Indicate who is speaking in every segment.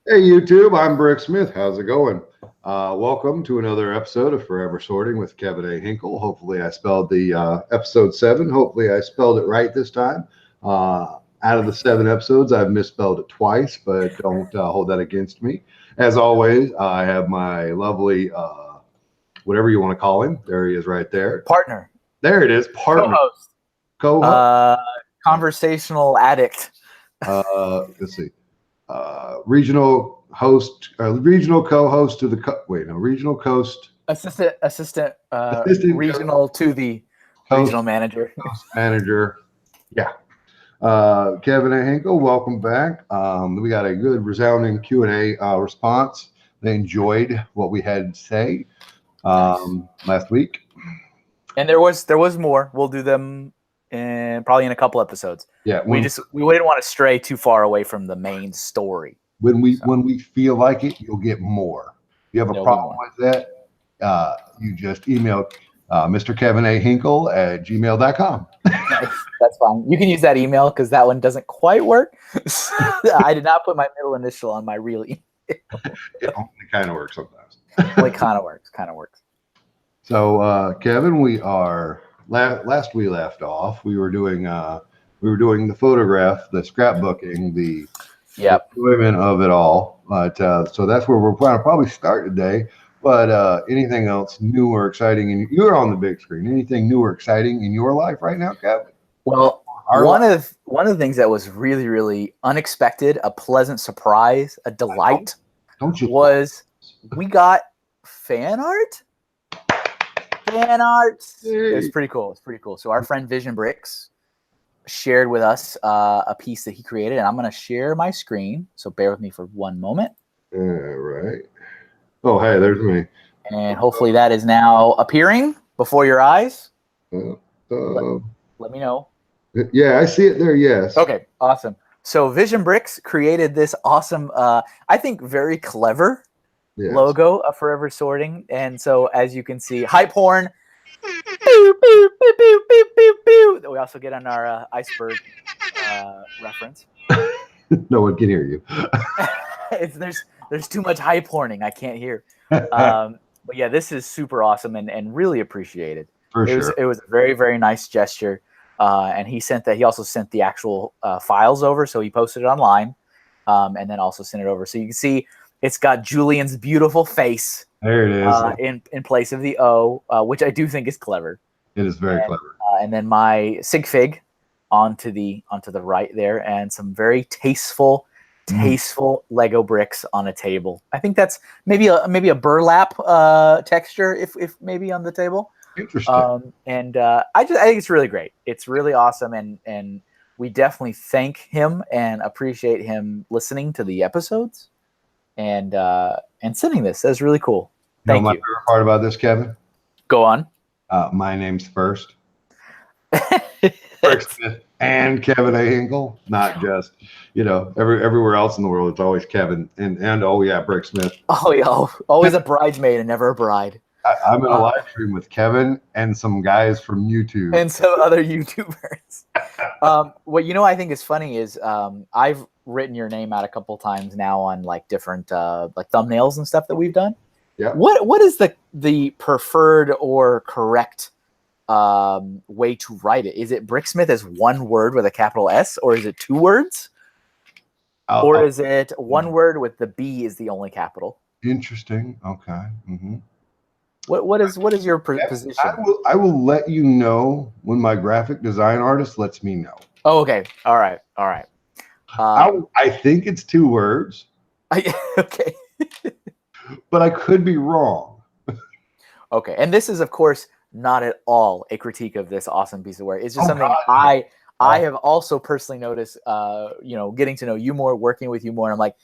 Speaker 1: Hey YouTube, I'm Brick Smith. How's it going? Welcome to another episode of Forever Sorting with Kevin A. Hinkle. Hopefully, I spelled the episode 7. Hopefully, I spelled it right this time. Out of the 7 episodes, I've misspelled it twice, but don't hold that against me. As always, I have my lovely, whatever you want to call him. There he is, right there.
Speaker 2: Partner,
Speaker 1: There it is, partner,
Speaker 2: co-host,
Speaker 1: co-host.
Speaker 2: uh, conversational addict.
Speaker 1: Let's see. Regional host, regional co-host to the regional coast
Speaker 2: assistant,
Speaker 1: assistant
Speaker 2: regional to the
Speaker 1: host,
Speaker 2: regional manager.
Speaker 1: host manager. Yeah. Kevin and Hinkle, welcome back. We got a good resounding Q&A response. They enjoyed what we had to say last week.
Speaker 2: And there was more. We'll do them probably in a couple episodes.
Speaker 1: Yeah,
Speaker 2: we didn't want to stray too far away from the main story.
Speaker 1: When we feel like it, you'll get more. If you have a problem with that, you just email Mr. Kevin A. Hinkle at gmail.com.
Speaker 2: That's fine. You can use that email because that one doesn't quite work. I did not put my middle initial on my real email.
Speaker 1: It kind of works sometimes.
Speaker 2: Well, it kind of works.
Speaker 1: So, Kevin, we are last we left off. We were doing the photograph, the scrapbooking, the enjoyment of it all. But so that's where we're going to probably start today. But anything else new or exciting? And you're on the big screen. Anything new or exciting in your life right now, Kevin?
Speaker 2: Well, one of the things that was really, really unexpected, a pleasant surprise, a delight, was we got fan art. Fan art. It's pretty cool. So our friend Vision Bricks shared with us a piece that he created, and I'm going to share my screen. So bear with me for one moment.
Speaker 1: All right. Oh, hey, there's me.
Speaker 2: And hopefully that is now appearing before your eyes. Let me know.
Speaker 1: Yeah, I see it there. Yes.
Speaker 2: Okay. Awesome. So Vision Bricks created this awesome, I think very clever logo of Forever Sorting. And so as you can see, hype horn. That we also get on our iceberg reference.
Speaker 1: No one can hear you.
Speaker 2: There's too much hype horning. I can't hear. But yeah, this is super awesome and really appreciated. It was a very, very nice gesture. And he also sent the actual files over. So he posted it online and then also sent it over. So you can see it's got Julian's beautiful face.
Speaker 1: There it
Speaker 2: is. In place of the O, which I do think is clever.
Speaker 1: It is very clever.
Speaker 2: And then my sig fig onto the right there, and some very tasteful Lego bricks on a table. I think that's maybe a burlap texture, if maybe on the table.
Speaker 1: Interesting.
Speaker 2: And I think it's really great. It's really awesome, and we definitely thank him and appreciate him listening to the episodes and sending this. That's really cool. Thank you.
Speaker 1: My favorite part about this, Kevin?
Speaker 2: Go on.
Speaker 1: My name's first. Brick Smith and Kevin A. Hinkle, not just, everywhere else in the world, it's always Kevin and oh yeah, Brick Smith.
Speaker 2: Oh yeah, always a bridesmaid and never a bride.
Speaker 1: I'm in a live stream with Kevin and some guys from YouTube.
Speaker 2: And some other YouTubers. What I think is funny is I've written your name out a couple times now on like different like thumbnails and stuff that we've done.
Speaker 1: Yeah.
Speaker 2: What is the preferred or correct way to write it? Is it Bricksmith as one word with a capital S, or is it 2 words? Or is it one word with the B is the only capital?
Speaker 1: Interesting. Okay. Mm-hmm.
Speaker 2: What is your position?
Speaker 1: I will let you know when my graphic design artist lets me know.
Speaker 2: Oh, okay. All right.
Speaker 1: I think it's 2 words.
Speaker 2: Okay.
Speaker 1: But I could be wrong.
Speaker 2: Okay. And this is, of course, not at all a critique of this awesome piece of work. It's just something I have also personally noticed, getting to know you more, working with you more. And I'm like,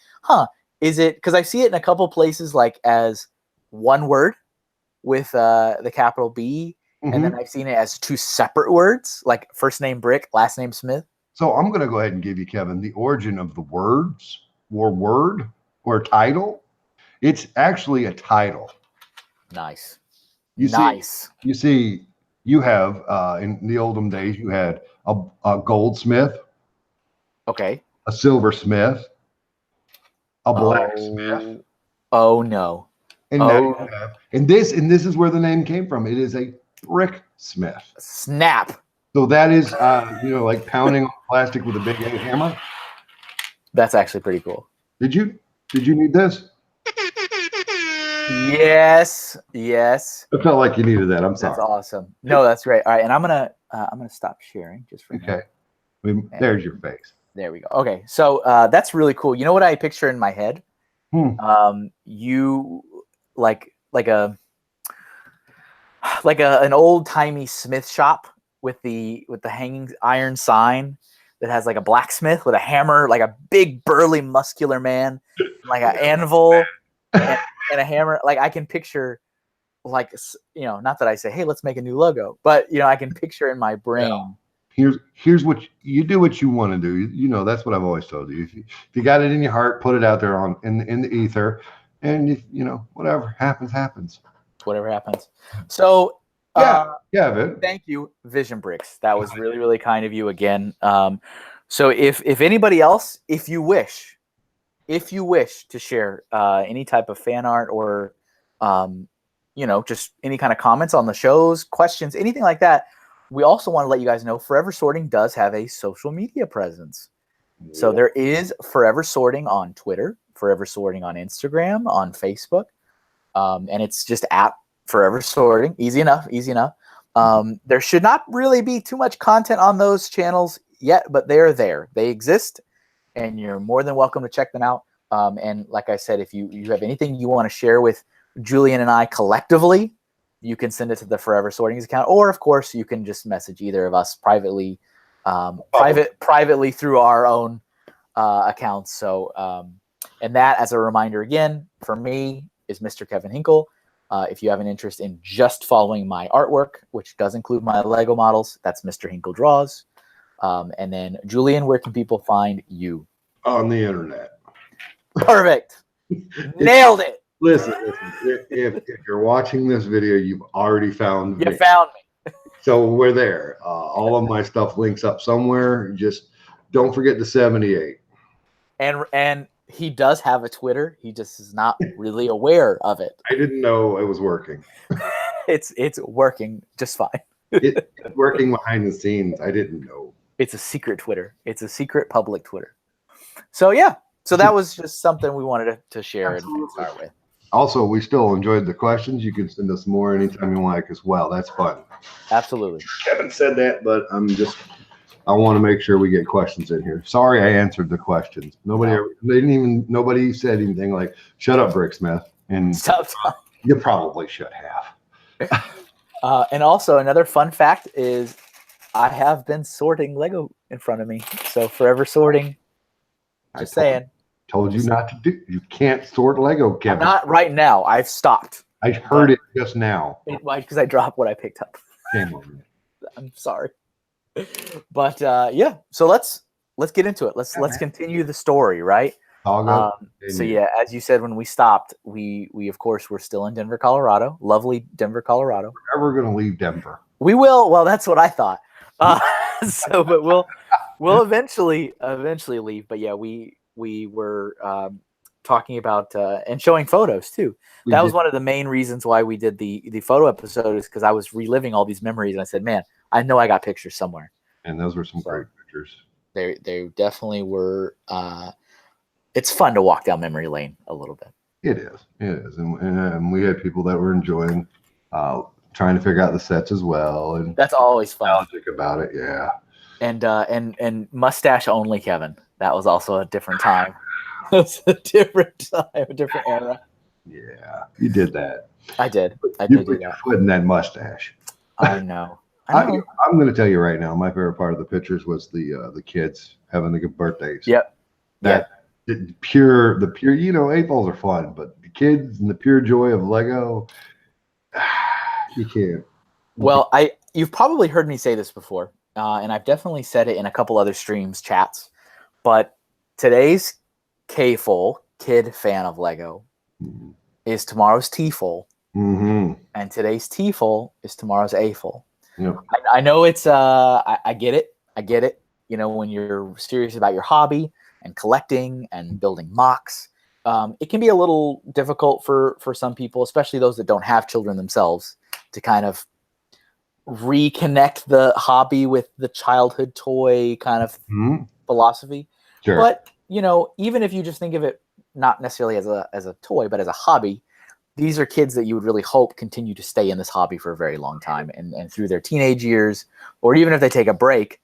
Speaker 2: is it, because I see it in a couple places like as one word with the capital B. Mm-hmm. And then I've seen it as 2 separate words, like first name Brick, last name Smith.
Speaker 1: So I'm going to go ahead and give you, Kevin, the origin of the words or word or title. It's actually a title.
Speaker 2: Nice.
Speaker 1: You see, you have in the olden days, you had a goldsmith,
Speaker 2: okay,
Speaker 1: a silversmith, a blacksmith.
Speaker 2: Oh, oh no.
Speaker 1: And now you
Speaker 2: Oh,
Speaker 1: have, and this is where the name came from. It is a brick smith.
Speaker 2: snap.
Speaker 1: So that is, like pounding on plastic with a big hammer.
Speaker 2: That's actually pretty cool.
Speaker 1: Did you need this?
Speaker 2: Yes, yes.
Speaker 1: I felt like you needed that. I'm sorry.
Speaker 2: That's awesome. No, that's great. All right, and I'm gonna stop sharing just for a minute.
Speaker 1: Okay. There's your face.
Speaker 2: There we go. Okay, so that's really cool. You know what I picture in my head? You like an old timey smith shop with the hanging iron sign that has like a blacksmith with a hammer, like a big burly muscular man, like an anvil and a hammer. Like I can picture, like, not that I say, hey, let's make a new logo, but I can picture in my brain.
Speaker 1: Here's what you do. What you want to do. That's what I've always told you. If you got it in your heart, put it out there in the ether, and whatever happens.
Speaker 2: Whatever happens. So
Speaker 1: Vin.
Speaker 2: Thank you, Vision Bricks. That was really, really kind of you again. So if anybody else, if you wish to share any type of fan art or just any kind of comments on the shows, questions, anything like that, we also want to let you guys know Forever Sorting does have a social media presence. So there is Forever Sorting on Twitter, Forever Sorting on Instagram, on Facebook, and it's just at Forever Sorting. Easy enough. There should not really be too much content on those channels yet, but they're there. They exist, and you're more than welcome to check them out. And like I said, if you have anything you want to share with Julian and I collectively, you can send it to the Forever Sorting's account, or of course you can just message either of us privately, privately through our own accounts. So, and that, as a reminder again, for me is Mr. Kevin Hinkle. If you have an interest in just following my artwork, which does include my Lego models, that's Mr. Hinkle Draws. And then Julian, where can people find you?
Speaker 1: On the internet.
Speaker 2: Perfect. Nailed it.
Speaker 1: Listen. If you're watching this video, you've already found me.
Speaker 2: You found me.
Speaker 1: So we're there. All of my stuff links up somewhere. Just don't forget the 78.
Speaker 2: And he does have a Twitter. He just is not really aware of it.
Speaker 1: I didn't know it was working.
Speaker 2: It's working just fine.
Speaker 1: It's working behind the scenes. I didn't know.
Speaker 2: It's a secret Twitter. It's a secret public Twitter. So yeah. So that was just something we wanted to share and start with.
Speaker 1: Also, we still enjoyed the questions. You can send us more anytime you like as well. That's fun.
Speaker 2: Absolutely.
Speaker 1: Kevin said that, but I want to make sure we get questions in here. Sorry, I answered the questions. Nobody said anything like, shut up, Bricksmith. And you probably should have.
Speaker 2: And also another fun fact is I have been sorting Lego in front of me. So Forever Sorting. Just saying.
Speaker 1: Told you not to do. You can't sort Lego, Kevin.
Speaker 2: Not right now. I've stopped.
Speaker 1: I heard it just now.
Speaker 2: Because I dropped what I picked up.
Speaker 1: Shame on me.
Speaker 2: I'm sorry. But yeah, so let's get into it. Let's continue the story, right? So yeah, as you said, when we stopped, we of course were still in Denver, Colorado. Lovely Denver, Colorado.
Speaker 1: We're never gonna leave Denver.
Speaker 2: We will. Well, that's what I thought. But we'll eventually leave. But yeah, we were talking about and showing photos too. That was one of the main reasons why we did the photo episode, is because I was reliving all these memories, and I said, man, I know I got pictures somewhere.
Speaker 1: And those were some great pictures.
Speaker 2: They definitely were. It's fun to walk down memory lane a little bit.
Speaker 1: It is, and we had people that were enjoying trying to figure out the sets as well, and
Speaker 2: that's always fun.
Speaker 1: Nostalgic about it, yeah.
Speaker 2: And mustache only Kevin. That was also a different time. It's a different time, a different era.
Speaker 1: Yeah, you did that.
Speaker 2: I did.
Speaker 1: You put your foot in that mustache.
Speaker 2: I know.
Speaker 1: I'm going to tell you right now, my favorite part of the pictures was the kids having the good birthdays.
Speaker 2: Yep.
Speaker 1: The pure, 8 balls are fun, but the kids and the pure joy of Lego, you can't.
Speaker 2: Well, you've probably heard me say this before, and I've definitely said it in a couple other streams, chats, but today's K-full, kid fan of Lego, is tomorrow's T-full, and today's T-full is tomorrow's A-full.
Speaker 1: Yep.
Speaker 2: I know it's I get it. When you're serious about your hobby and collecting and building mocks, it can be a little difficult for some people, especially those that don't have children themselves, to kind of reconnect the hobby with the childhood toy kind of philosophy.
Speaker 1: Sure.
Speaker 2: But, even if you just think of it not necessarily as a toy, but as a hobby, these are kids that you would really hope continue to stay in this hobby for a very long time, and through their teenage years, or even if they take a break,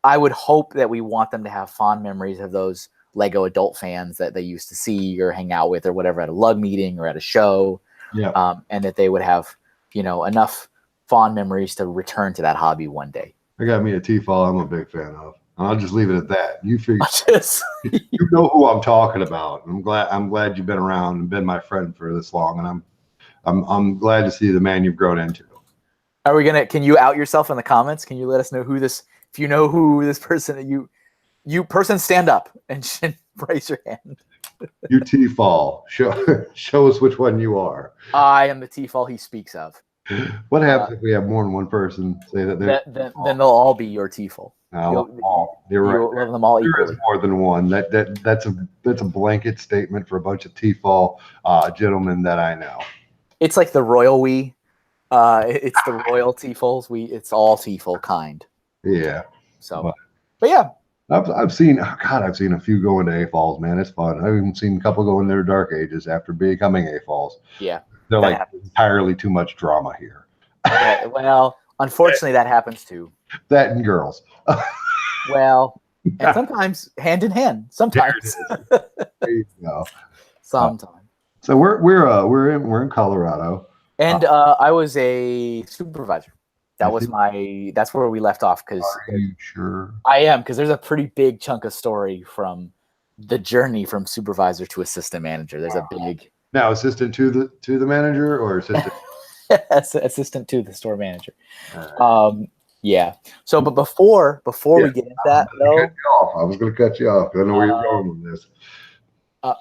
Speaker 2: I would hope that we want them to have fond memories of those Lego adult fans that they used to see or hang out with or whatever at a lug meeting or at a show.
Speaker 1: Yeah.
Speaker 2: And that they would have, enough fond memories to return to that hobby one day.
Speaker 1: I got me a T-Fall I'm a big fan of. I'll just leave it at that. You figure you know who I'm talking about. I'm glad you've been around and been my friend for this long, and I'm glad to see the man you've grown into.
Speaker 2: Can you out yourself in the comments? Can you let us know if you know who this person you person, stand up and raise your hand.
Speaker 1: You T-Fall. Show us which one you are.
Speaker 2: I am the T-Fall he speaks of.
Speaker 1: What happens if we have more than one person say that they're
Speaker 2: then they'll all be your T-Fall.
Speaker 1: You're right.
Speaker 2: You'll love them all equally.
Speaker 1: There is more than one. That's a blanket statement for a bunch of T-Fall gentlemen that I know.
Speaker 2: It's like the royal we. It's the royal T-Falls. It's all T-Fall kind.
Speaker 1: Yeah.
Speaker 2: So, but yeah.
Speaker 1: I've seen a few go into A-Falls, man. It's fun. I've even seen a couple go in their dark ages after becoming A-Falls.
Speaker 2: Yeah.
Speaker 1: They're like entirely too much drama here.
Speaker 2: Yeah, well, unfortunately, that happens too.
Speaker 1: That and girls.
Speaker 2: Well, and sometimes hand in hand. Sometimes.
Speaker 1: There you go.
Speaker 2: Sometimes.
Speaker 1: So we're in Colorado,
Speaker 2: and I was a supervisor. That's where we left off. Because
Speaker 1: are you sure?
Speaker 2: I am, because there's a pretty big chunk of story from the journey from supervisor to assistant manager. There's a big.
Speaker 1: Now, assistant to the manager or assistant?
Speaker 2: Assistant to the store manager. Right. Yeah. So, but before we get into that, though,
Speaker 1: I was going to cut you off. I know where you're going with this.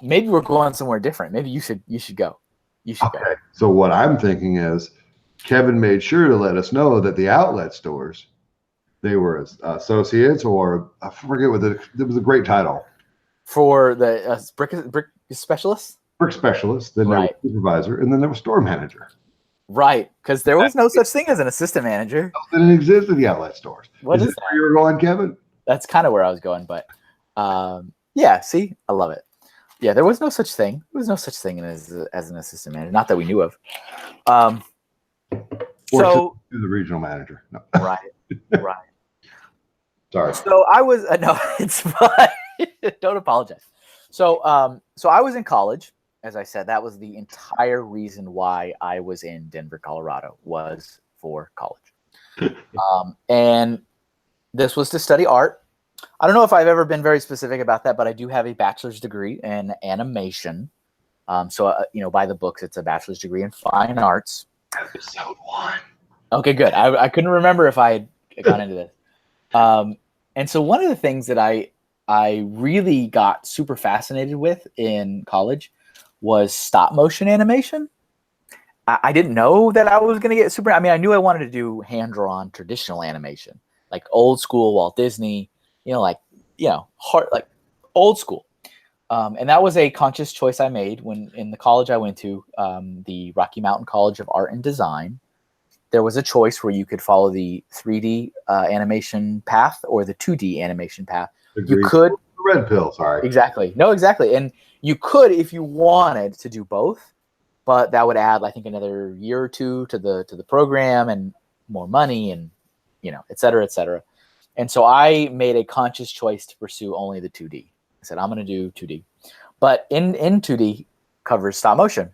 Speaker 2: Maybe we're going somewhere different. Maybe you should go. You should go.
Speaker 1: So what I'm thinking is, Kevin made sure to let us know that the outlet stores, they were associates, or I forget it was a great title
Speaker 2: for the brick specialists.
Speaker 1: Brick specialist, then there was supervisor, and then there was store manager.
Speaker 2: Right, because there was no such thing as an assistant manager.
Speaker 1: It didn't exist in the outlet stores.
Speaker 2: What is
Speaker 1: that where you were going, Kevin?
Speaker 2: That's kind of where I was going, but yeah, see, I love it. Yeah, there was no such thing. There was no such thing as an assistant manager, not that we knew of.
Speaker 1: So the regional manager. No.
Speaker 2: Right.
Speaker 1: Sorry.
Speaker 2: So I was no, it's fine. Don't apologize. So I was in college. As I said, that was the entire reason why I was in Denver, Colorado, was for college. And this was to study art. I don't know if I've ever been very specific about that, but I do have a bachelor's degree in animation. So by the books, it's a bachelor's degree in fine arts.
Speaker 1: Episode 1.
Speaker 2: Okay, good. I couldn't remember if I had gone into this. And so one of the things that I really got super fascinated with in college was stop motion animation. I didn't know that I was going to get super. I mean, I knew I wanted to do hand drawn traditional animation, like old school Walt Disney, like old school. And that was a conscious choice I made when in the college I went to, the Rocky Mountain College of Art and Design. There was a choice where you could follow the 3D animation path or the 2D animation path.
Speaker 1: Agreed.
Speaker 2: You could.
Speaker 1: Red pill, sorry.
Speaker 2: Exactly. No, exactly. And you could, if you wanted to do both, but that would add, I think, another year or two to the program and more money and, et cetera, et cetera. And so I made a conscious choice to pursue only the 2D. I said, I'm going to do 2D. But in 2D covers stop motion.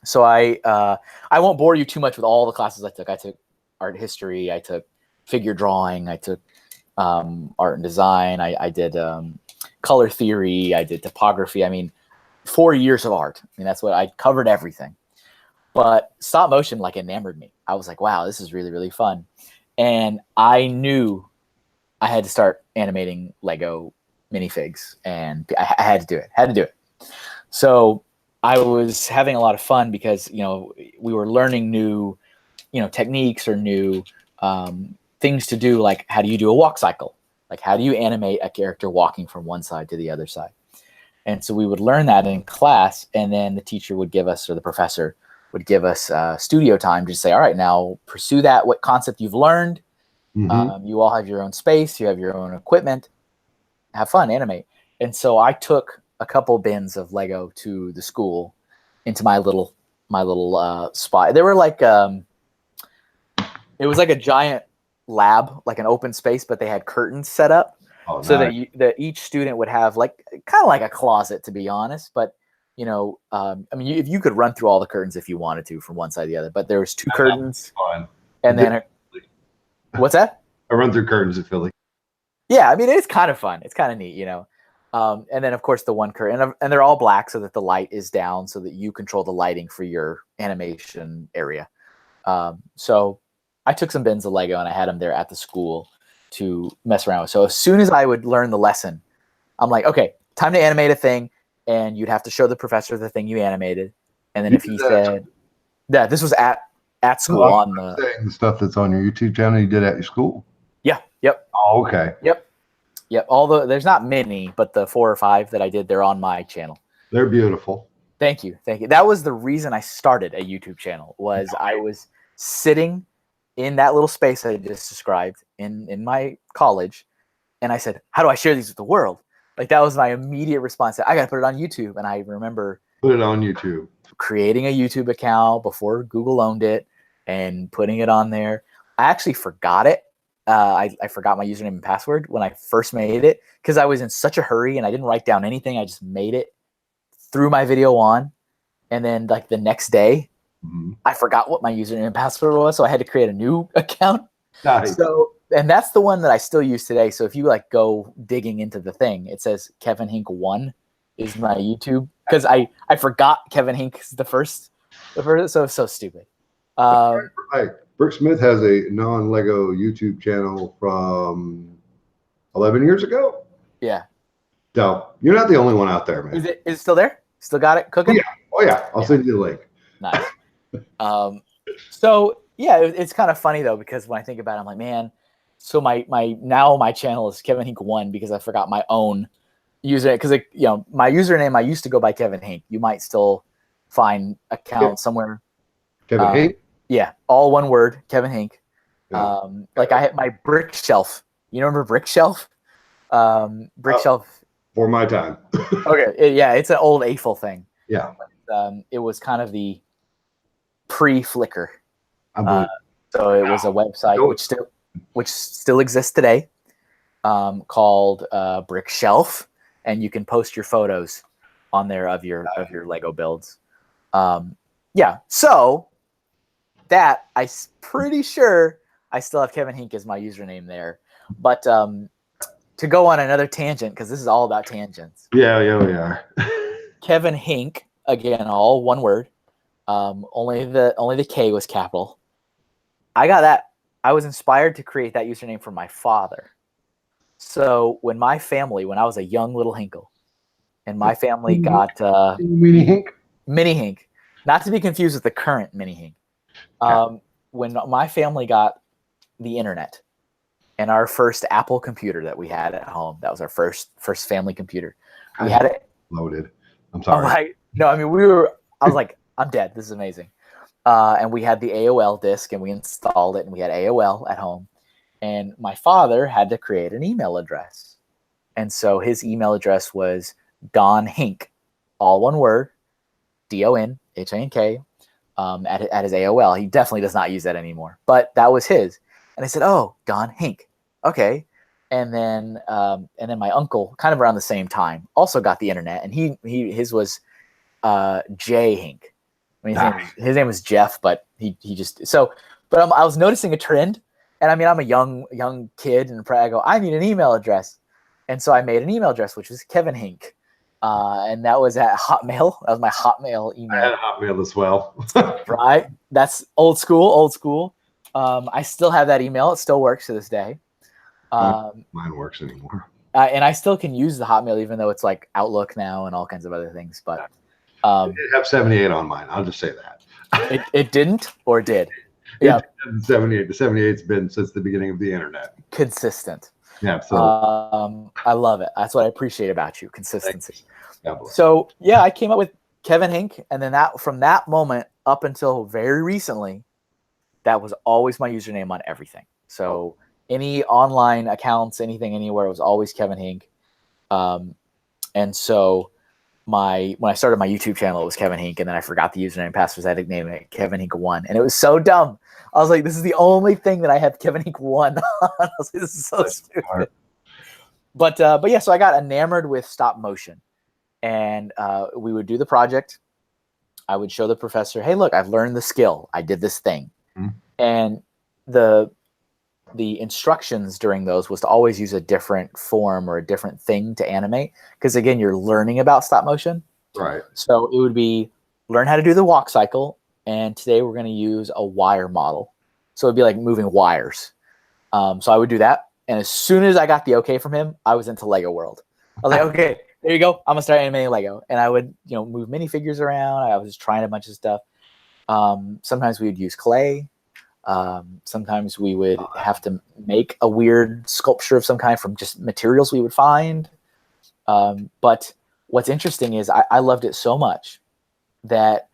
Speaker 2: So I won't bore you too much with all the classes I took. I took art history. I took figure drawing. I took art and design. I did color theory. I did topography. I mean, 4 years of art. I mean, that's what I covered, everything. But stop motion enamored me. I was like, wow, this is really, really fun. And I knew I had to start animating Lego minifigs, and I had to do it. So I was having a lot of fun because, we were learning new, techniques or new things to do, like how do you do a walk cycle? Like how do you animate a character walking from one side to the other side? And so we would learn that in class, and then the teacher would give us, or the professor would give us studio time to say, all right, now pursue that, what concept you've learned. You all have your own space, you have your own equipment, have fun, animate. And so I took a couple bins of Lego to the school into my little spot. They were like, it was like a giant lab, like an open space, but they had curtains set up.
Speaker 1: Oh,
Speaker 2: so
Speaker 1: nice.
Speaker 2: that each student would have like kind of like a closet, to be honest. But I mean, if you could run through all the curtains if you wanted to from one side to the other, but there was two curtains,
Speaker 1: Fun.
Speaker 2: and then what's that?
Speaker 1: I run through curtains at Philly.
Speaker 2: Yeah, I mean, it's kind of fun. It's kind of neat, and then of course the one curtain, and they're all black so that the light is down, so that you control the lighting for your animation area. So I took some bins of Lego and I had them there at the school to mess around with. So as soon as I would learn the lesson, I'm like, okay, time to animate a thing. And you'd have to show the professor the thing you animated. And then if he said, yeah, this was at school on
Speaker 1: the stuff that's on your YouTube channel you did at your school.
Speaker 2: Yeah. Yep.
Speaker 1: Oh, okay.
Speaker 2: Yep. There's not many, but the 4 or 5 that I did, they're on my channel.
Speaker 1: They're beautiful.
Speaker 2: Thank you. That was the reason I started a YouTube channel. Was I was sitting in that little space I just described in my college, and I said, how do I share these with the world? Like, that was my immediate response. I got to put it on YouTube. And I remember
Speaker 1: put it on YouTube,
Speaker 2: creating a YouTube account before Google owned it and putting it on there. I actually forgot it. I forgot my username and password when I first made it because I was in such a hurry and I didn't write down anything. I just made it, threw my video on, and then like the next day, I forgot what my username and password was, so I had to create a new account.
Speaker 1: Nice.
Speaker 2: And that's the one that I still use today. So if you like go digging into the thing, it says Kevin Hink 1 is my YouTube, because I forgot Kevin Hink is the first. So stupid.
Speaker 1: Brooke Smith has a non-Lego YouTube channel from 11 years ago.
Speaker 2: Yeah.
Speaker 1: So you're not the only one out there, man.
Speaker 2: Is it still there? Still got it cooking?
Speaker 1: Yeah. Oh yeah. I'll send you the link.
Speaker 2: Nice. So yeah, it's kind of funny though, because when I think about it, I'm like, man, so my channel is Kevin Hink 1 because I forgot my own username, because my username I used to go by Kevin Hink. You might still find account somewhere.
Speaker 1: Kevin Hink?
Speaker 2: Yeah, all one word, Kevin Hink. Yeah. Like I had my brick shelf. You remember brick shelf? Brick shelf.
Speaker 1: For my time.
Speaker 2: Okay, it's an old AFL thing.
Speaker 1: Yeah.
Speaker 2: It was kind of the pre-Flickr.
Speaker 1: So
Speaker 2: it was a website which still exists today, called Brick Shelf, and you can post your photos on there of your Lego builds. So that I'm pretty sure I still have Kevin Hink as my username there. But to go on another tangent, because this is all about tangents.
Speaker 1: Yeah, we are.
Speaker 2: Kevin Hink, again, all one word. Only the K was capital. I got that. I was inspired to create that username for my father. So when I was a young little Hinkle, and my family got
Speaker 1: Mini
Speaker 2: Hink, not to be confused with the current Mini Hink. When my family got the internet and our first Apple computer that we had at home, that was our first family computer. We had it
Speaker 1: loaded. I'm sorry.
Speaker 2: No, I mean, I was like, I'm dead. This is amazing. And we had the AOL disk, and we installed it, and we had AOL at home. And my father had to create an email address. And so his email address was Don Hink, all one word, DonHink, at his AOL. He definitely does not use that anymore, but that was his. And I said, oh, Don Hink. Okay. And then my uncle, kind of around the same time, also got the internet, and his was J Hink. I mean, his name was Jeff, but he just But I was noticing a trend, and I mean, I'm a young kid, and I go, I need an email address, and so I made an email address, which was Kevin Hink, and that was at Hotmail. That was my Hotmail email.
Speaker 1: I had a Hotmail as well.
Speaker 2: Right, that's old school. I still have that email; it still works to this day.
Speaker 1: Mine works anymore.
Speaker 2: And I still can use the Hotmail, even though it's like Outlook now and all kinds of other things. But
Speaker 1: it did have 78 on mine. I'll just say that.
Speaker 2: It didn't, or did? Yeah,
Speaker 1: 78. The 78's been since the beginning of the internet.
Speaker 2: Consistent.
Speaker 1: Yeah, absolutely.
Speaker 2: I love it. That's what I appreciate about you, consistency.
Speaker 1: God bless.
Speaker 2: So yeah, I came up with Kevin Hink, and then from that moment up until very recently, that was always my username on everything. So any online accounts, anything anywhere, was always Kevin Hink. And so when I started my YouTube channel, it was Kevin Hink, and then I forgot the username password. So I had to name it Kevin Hink 1, and it was so dumb. I was like, this is the only thing that I have Kevin Hink 1 on. I was like, this is so stupid. But yeah, so I got enamored with stop motion, and we would do the project. I would show the professor, hey, look, I've learned the skill. I did this thing. Mm-hmm. And the instructions during those was to always use a different form or a different thing to animate. Because again, you're learning about stop motion.
Speaker 1: Right.
Speaker 2: So it would be learn how to do the walk cycle. And today we're going to use a wire model. So it'd be like moving wires. So I would do that. And as soon as I got the okay from him, I was into Lego World. I was like, okay, there you go. I'm gonna start animating Lego. And I would, move minifigures around. I was trying a bunch of stuff. Sometimes we would use clay. Sometimes we would have to make a weird sculpture of some kind from just materials we would find. But what's interesting is I loved it so much that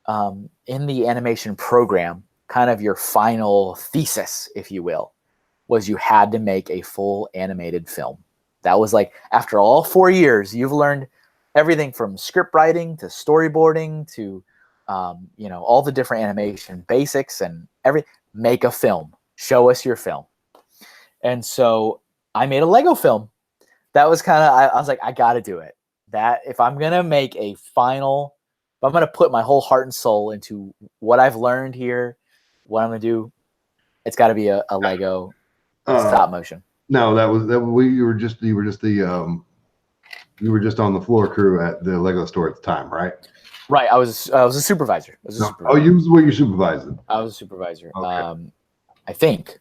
Speaker 2: in the animation program, kind of your final thesis, if you will, was you had to make a full animated film. That was like, after all 4 years, you've learned everything from script writing to storyboarding to, all the different animation basics and everything. Make a film. Show us your film. And so I made a Lego film. That was kind of, I was like, I got to do it. That if I'm going to make if I'm going to put my whole heart and soul into what I've learned here, what I'm going to do, it's got to be a Lego stop motion.
Speaker 1: No, you were just on the floor crew at the Lego store at the time, right?
Speaker 2: Right. I was a supervisor.
Speaker 1: Oh, you were your supervisor.
Speaker 2: I was a supervisor. Okay. I think.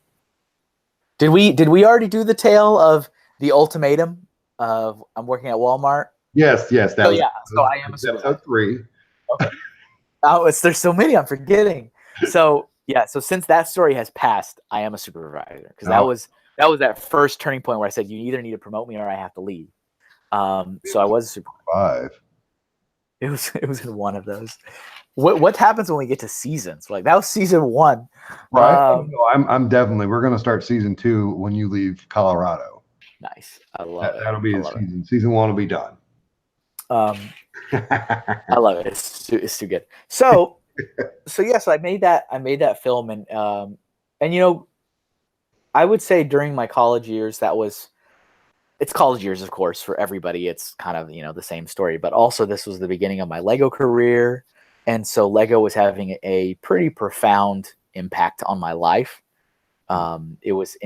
Speaker 2: Did we already do the tale of the ultimatum of I'm working at Walmart?
Speaker 1: Yes. So
Speaker 2: I am a supervisor.
Speaker 1: Episode 3.
Speaker 2: Okay. There's so many I'm forgetting. So yeah. So since that story has passed, I am a supervisor because that was that first turning point where I said you either need to promote me or I have to leave. So I was a supervisor.
Speaker 1: 5.
Speaker 2: It was in one of those. What happens when we get to seasons? Like that was season 1.
Speaker 1: Right. I'm definitely. We're going to start season 2 when you leave Colorado.
Speaker 2: Nice. I love it.
Speaker 1: That'll be the season. Season 1 will be done.
Speaker 2: I love it. It's too good. So yeah. So I made that film, and I would say during my college years it's college years, of course, for everybody. It's kind of, the same story, but also this was the beginning of my Lego career. And so Lego was having a pretty profound impact on my life. It was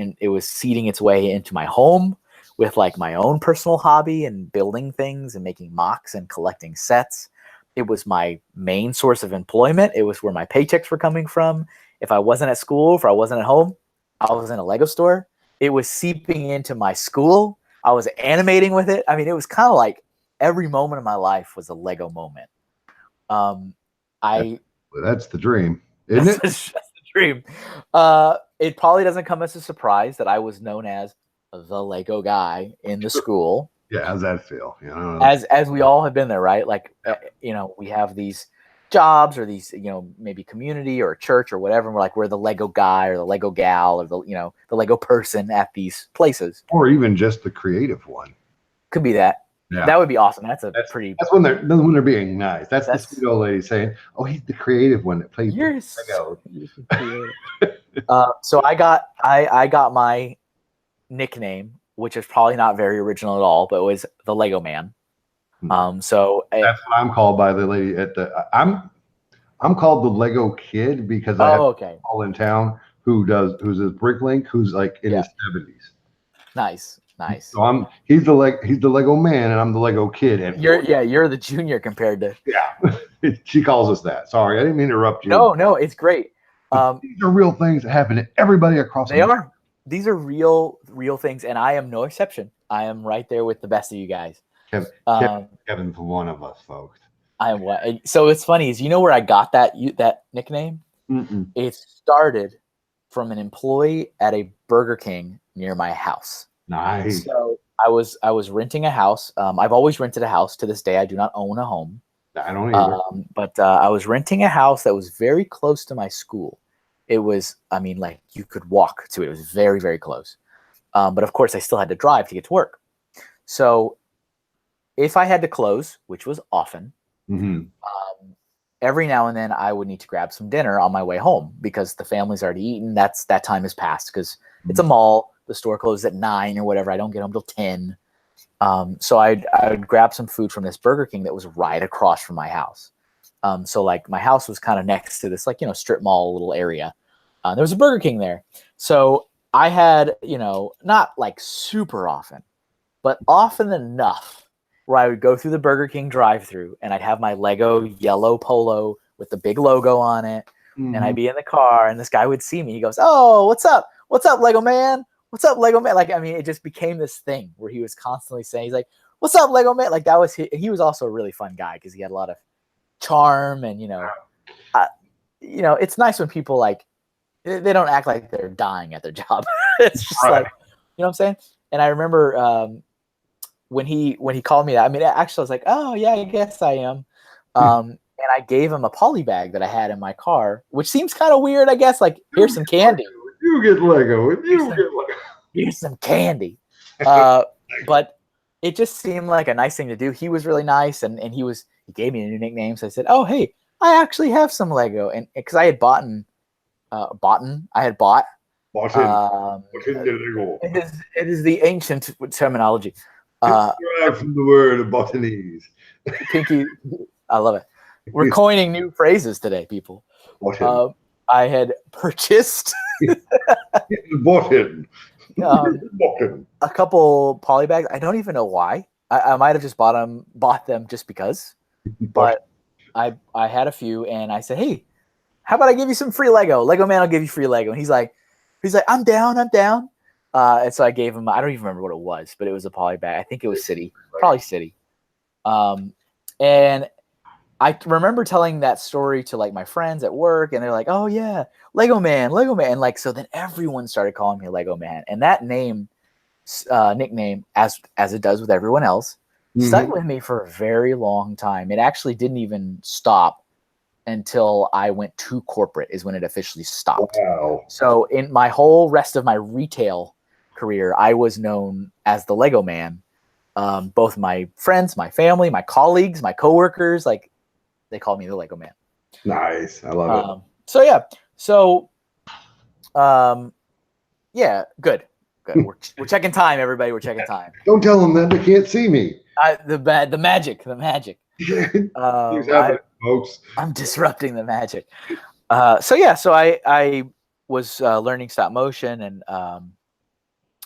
Speaker 2: seeding its way into my home with like my own personal hobby and building things and making mocks and collecting sets. It was my main source of employment. It was where my paychecks were coming from. If I wasn't at school, if I wasn't at home, I was in a Lego store. It was seeping into my school. I was animating with it. I mean, it was kind of like every moment of my life was a Lego moment.
Speaker 1: That's the dream, isn't it?
Speaker 2: That's the dream. It probably doesn't come as a surprise that I was known as the Lego guy in the school.
Speaker 1: Yeah, how's that feel?
Speaker 2: As we all have been there, right? Like, we have these jobs or these, maybe community or church or whatever. And we're the Lego guy or the Lego gal or the Lego person at these places.
Speaker 1: Or even just the creative one.
Speaker 2: Could be that. Yeah. That would be awesome. That's
Speaker 1: when they're being nice. That's the sweet old lady saying, "Oh, he's the creative one that plays Lego."
Speaker 2: So I got my nickname, which is probably not very original at all, but it was the Lego Man. So
Speaker 1: that's what I'm called by the lady at the. I'm called the Lego Kid because I have all in town who's a Bricklink who's like in his 70s.
Speaker 2: Nice.
Speaker 1: So he's the Lego Man and I'm the Lego Kid. And
Speaker 2: you're the junior compared to.
Speaker 1: Yeah, she calls us that. Sorry, I didn't mean to interrupt you.
Speaker 2: No, it's great.
Speaker 1: These are real things that happen to everybody across.
Speaker 2: They are. These are real things, and I am no exception. I am right there with the best of you guys.
Speaker 1: Kevin's one of us, folks.
Speaker 2: I am what? So it's funny is where I got that nickname? It started from an employee at a Burger King near my house.
Speaker 1: Nice.
Speaker 2: So I was renting a house. I've always rented a house. To this day, I do not own a home.
Speaker 1: I don't either.
Speaker 2: But I was renting a house that was very close to my school. It was, I mean, like you could walk to it. It was very, very close. But of course, I still had to drive to get to work. So if I had to close, which was often,
Speaker 1: Mm-hmm.
Speaker 2: every now and then I would need to grab some dinner on my way home because the family's already eaten. That time has passed because it's a mall. The store closes at 9 or whatever. I don't get home till 10. So I would grab some food from this Burger King that was right across from my house. So like my house was kind of next to this, like, strip mall little area. There was a Burger King there. So I had, not like super often, but often enough where I would go through the Burger King drive-through and I'd have my Lego yellow polo with the big logo on it. And I'd be in the car and this guy would see me. He goes, "Oh, what's up? What's up, Lego man? What's up, Lego man?" Like, I mean, it just became this thing where he was constantly saying, he's like, "What's up, Lego man?" Like that was, he was also a really fun guy because he had a lot of charm and, it's nice when people like, they don't act like they're dying at their job. It's just like, you know what I'm saying? And I remember, when he called me that, I mean, actually I was like, "Oh yeah, I guess I am." And I gave him a poly bag that I had in my car, which seems kind of weird, I guess. Like, here's some candy.
Speaker 1: You get Lego. You get Lego.
Speaker 2: Here's some candy. But it just seemed like a nice thing to do. He was really nice, and he gave me a new nickname. So I said, "Oh, hey, I actually have some Lego," and because I had bought. It is the ancient terminology.
Speaker 1: From the word botanese.
Speaker 2: Pinky, I love it. We're coining new phrases today, people. I had purchased a couple poly bags. I don't even know why. I might have just bought them just because. But I had a few, and I said, "Hey, how about I give you some free Lego? Lego man will give you free Lego." And he's like, "I'm down. And so I gave him, I don't even remember what it was, but it was a poly bag. I think it was City, probably City. And I remember telling that story to like my friends at work, and they're like, "Oh yeah, Lego man." And like, so then everyone started calling me Lego man. And that nickname, as it does with everyone else, stuck with me for a very long time. It actually didn't even stop until I went to corporate is when it officially stopped.
Speaker 1: Wow.
Speaker 2: So in my whole rest of my retail career, I was known as the Lego man. Both my friends, my family, my colleagues, my coworkers, like, they called me the Lego man.
Speaker 1: Nice. I love it.
Speaker 2: So yeah. So yeah, good. We're checking time, everybody. We're checking time.
Speaker 1: Don't tell them that they can't see me.
Speaker 2: The magic.
Speaker 1: Folks.
Speaker 2: I'm disrupting the magic. So yeah, so I was learning stop motion and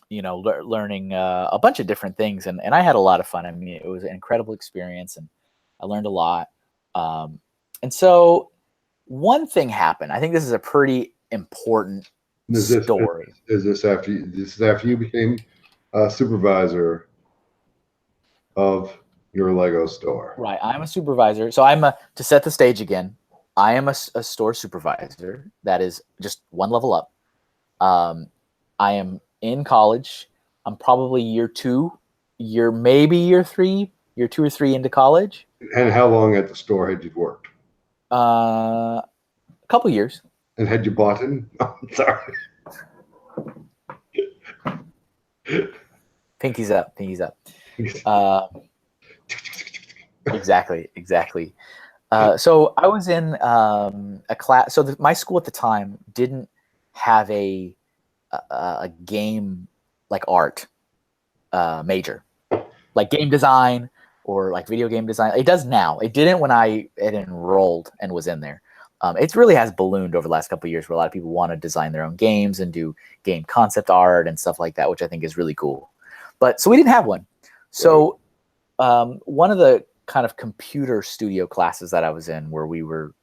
Speaker 2: learning a bunch of different things, and I had a lot of fun. I mean, it was an incredible experience, and I learned a lot. And so one thing happened. I think this is a pretty important story.
Speaker 1: Is this after you became a supervisor of your Lego store?
Speaker 2: Right. I'm a supervisor. So to set the stage again, I am a store supervisor. That is just one level up. I am in college. I'm probably year 2, maybe year 3, year 2 or 3 into college.
Speaker 1: And how long at the store had you worked?
Speaker 2: A couple years.
Speaker 1: And had you bought it? Oh, sorry.
Speaker 2: Pinky's up. Exactly. So I was in a class. So my school at the time didn't have a game like art major, like game design or like video game design. It does now. It didn't when I had enrolled and was in there. It really has ballooned over the last couple of years, where a lot of people want to design their own games and do game concept art and stuff like that, which I think is really cool. But so we didn't have one. So one of the kind of computer studio classes that I was in, where we were,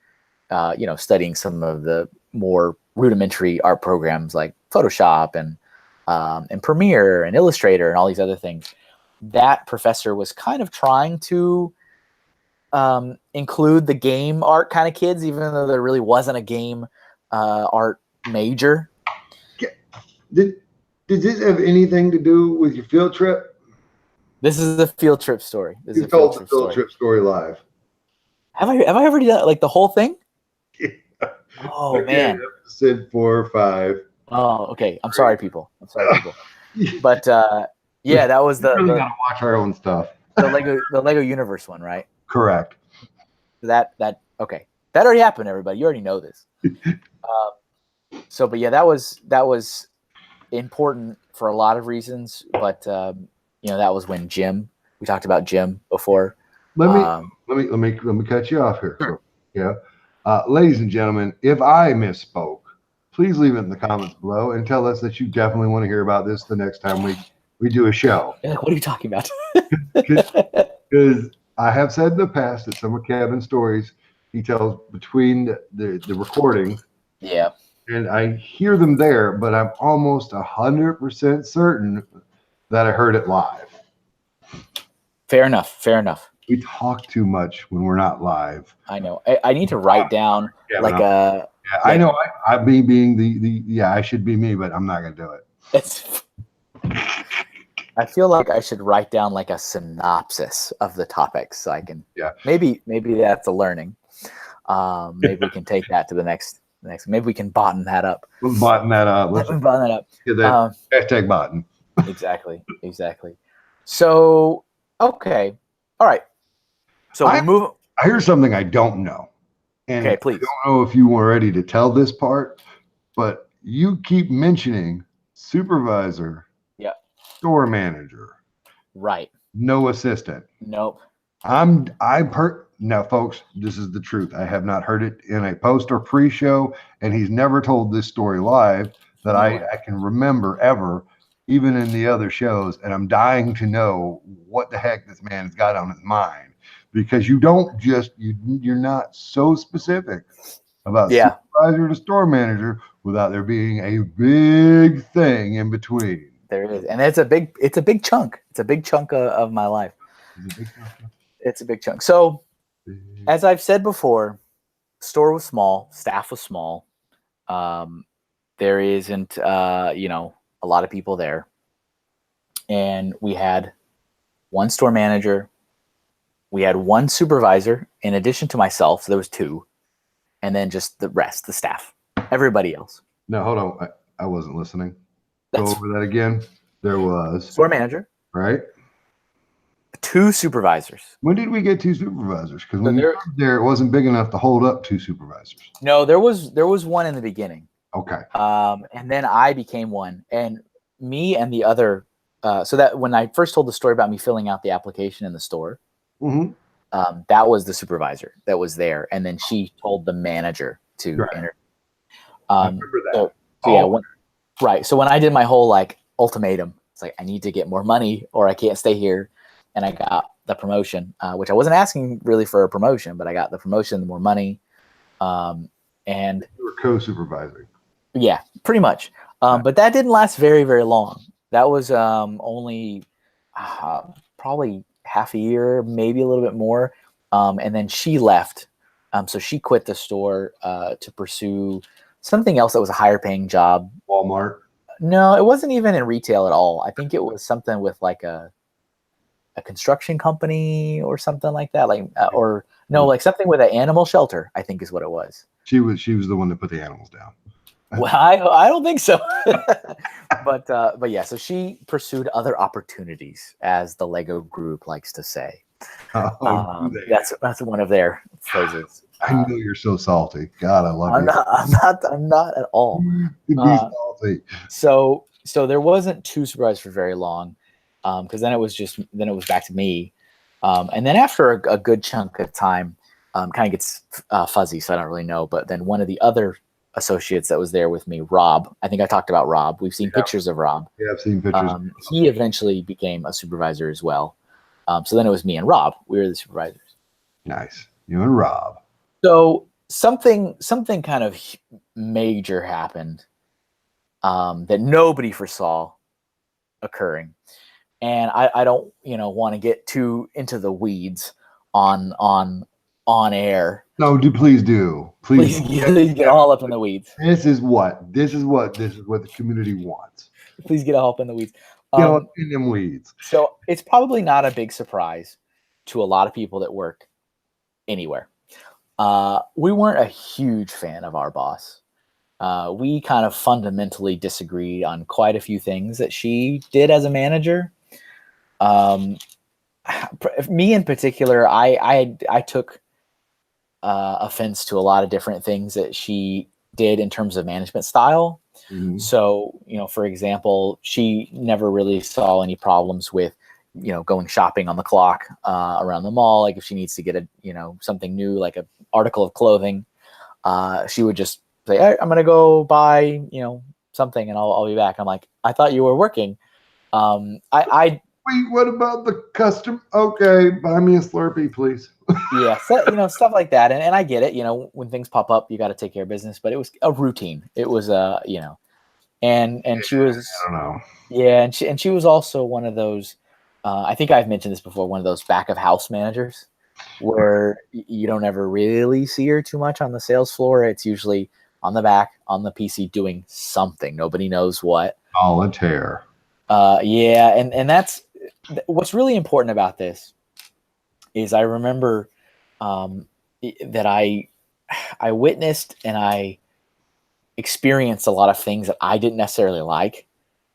Speaker 2: studying some of the more rudimentary art programs like Photoshop and Premiere and Illustrator and all these other things. That professor was kind of trying to include the game art kind of kids, even though there really wasn't a game art major.
Speaker 1: Does this have anything to do with your field trip?
Speaker 2: This is a field trip story. This is
Speaker 1: You
Speaker 2: a field
Speaker 1: told the
Speaker 2: trip
Speaker 1: field
Speaker 2: story.
Speaker 1: trip story live.
Speaker 2: Have I ever done like the whole thing? Oh
Speaker 1: Again,
Speaker 2: man.
Speaker 1: episode 4 or 5.
Speaker 2: Oh, okay. I'm sorry, people. I'm sorry, people.
Speaker 1: We
Speaker 2: But yeah, that was
Speaker 1: really got to watch our own stuff.
Speaker 2: the Lego Universe one, right?
Speaker 1: Correct.
Speaker 2: That okay. That already happened, everybody. You already know this. But yeah, that was important for a lot of reasons. But that was when Jim. We talked about Jim before.
Speaker 1: Let me cut you off here.
Speaker 2: Sure.
Speaker 1: Yeah. Ladies and gentlemen, if I misspoke, please leave it in the comments below and tell us that you definitely want to hear about this the next time we do a show.
Speaker 2: You're like, what are you talking about?
Speaker 1: Because I have said in the past that some of Kevin's stories he tells between the recordings.
Speaker 2: Yeah.
Speaker 1: And I hear them there, but I'm almost 100% certain that I heard it live.
Speaker 2: Fair enough.
Speaker 1: We talk too much when we're not live.
Speaker 2: I know. I need to write down
Speaker 1: I know. I me being I should be me, but I'm not gonna do it.
Speaker 2: I feel like I should write down like a synopsis of the topics so I can.
Speaker 1: Yeah.
Speaker 2: Maybe that's a learning. Maybe we can take that to the next. Maybe we can button that up.
Speaker 1: Let's button that up.
Speaker 2: Let's button that up.
Speaker 1: Get that hashtag button.
Speaker 2: Exactly. So okay, all right. So we move.
Speaker 1: I hear something I don't know. And
Speaker 2: okay, please.
Speaker 1: I don't know if you were ready to tell this part, but you keep mentioning supervisor, store manager,
Speaker 2: right?
Speaker 1: No assistant.
Speaker 2: Nope.
Speaker 1: I've heard now, folks. This is the truth. I have not heard it in a post or pre-show, and he's never told this story live that I can remember ever, even in the other shows. And I'm dying to know what the heck this man's got on his mind. Because you don't just you're not so specific about supervisor to store manager without there being a big thing in between.
Speaker 2: There is, and it's a big chunk. It's a big chunk of my life. It's a big chunk. So, as I've said before, store was small, staff was small. There isn't a lot of people there, and we had one store manager. We had one supervisor in addition to myself. So there was 2, and then just the rest, the staff, everybody else.
Speaker 1: No, hold on. I wasn't listening. Go over that again. There was
Speaker 2: store manager,
Speaker 1: right?
Speaker 2: 2 supervisors.
Speaker 1: When did we get 2 supervisors? Because when we were there, it wasn't big enough to hold up 2 supervisors.
Speaker 2: No, there was one in the beginning.
Speaker 1: Okay.
Speaker 2: And then I became one, and me and the other. So that when I first told the story about me filling out the application in the store.
Speaker 1: Mm-hmm.
Speaker 2: That was the supervisor that was there, and then she told the manager to enter.
Speaker 1: I remember that.
Speaker 2: Right. So when I did my whole ultimatum, it's like I need to get more money or I can't stay here, and I got the promotion, which I wasn't asking really for a promotion, but I got the promotion, the more money, and
Speaker 1: you were co-supervising.
Speaker 2: Yeah, pretty much. But that didn't last very, very long. That was only probably half a year, maybe a little bit more. And then she left. So she quit the store to pursue something else that was a higher paying job.
Speaker 1: Walmart?
Speaker 2: No, it wasn't even in retail at all. I think it was something with like a construction company or something like that. Like something with an animal shelter, I think is what it was.
Speaker 1: She was the one that put the animals down.
Speaker 2: Well, I don't think so. but yeah, so she pursued other opportunities, as the Lego group likes to say. That's one of their phrases.
Speaker 1: I know you're so salty. God, I love you.
Speaker 2: I'm not at all.
Speaker 1: Salty.
Speaker 2: So there wasn't 2 supervisors for very long, because then it was back to me, and then after a good chunk of time, kind of gets fuzzy, so I don't really know. But then one of the other associates that was there with me, Rob. I think I talked about Rob. We've seen pictures of Rob.
Speaker 1: Yeah, I've seen pictures.
Speaker 2: He eventually became a supervisor as well. So then it was me and Rob. We were the supervisors.
Speaker 1: Nice. You and Rob.
Speaker 2: So something kind of major happened that nobody foresaw occurring. And I don't, want to get too into the weeds on air.
Speaker 1: No, please do. Please
Speaker 2: get all up in the weeds.
Speaker 1: This is what the community wants.
Speaker 2: Please get help in the weeds.
Speaker 1: In them weeds.
Speaker 2: So it's probably not a big surprise to a lot of people that work anywhere. We weren't a huge fan of our boss. We kind of fundamentally disagreed on quite a few things that she did as a manager. Me in particular, I took offense to a lot of different things that she did in terms of management style.
Speaker 1: Mm-hmm.
Speaker 2: So, for example, she never really saw any problems with, going shopping on the clock around the mall. Like if she needs to get something new, like an article of clothing, she would just say, hey, I'm going to go buy, something and I'll be back. I'm like, I thought you were working. Wait,
Speaker 1: what about the custom? Okay, buy me a Slurpee, please.
Speaker 2: Yeah, so, stuff like that. And I get it, when things pop up, you got to take care of business, but it was a routine. It was, and she was,
Speaker 1: I don't know.
Speaker 2: Yeah. And she was also one of those, I think I've mentioned this before, one of those back of house managers where you don't ever really see her too much on the sales floor. It's usually on the back, on the PC doing something. Nobody knows what.
Speaker 1: Solitaire.
Speaker 2: Yeah. And that's what's really important about this is I remember that I witnessed and I experienced a lot of things that I didn't necessarily like.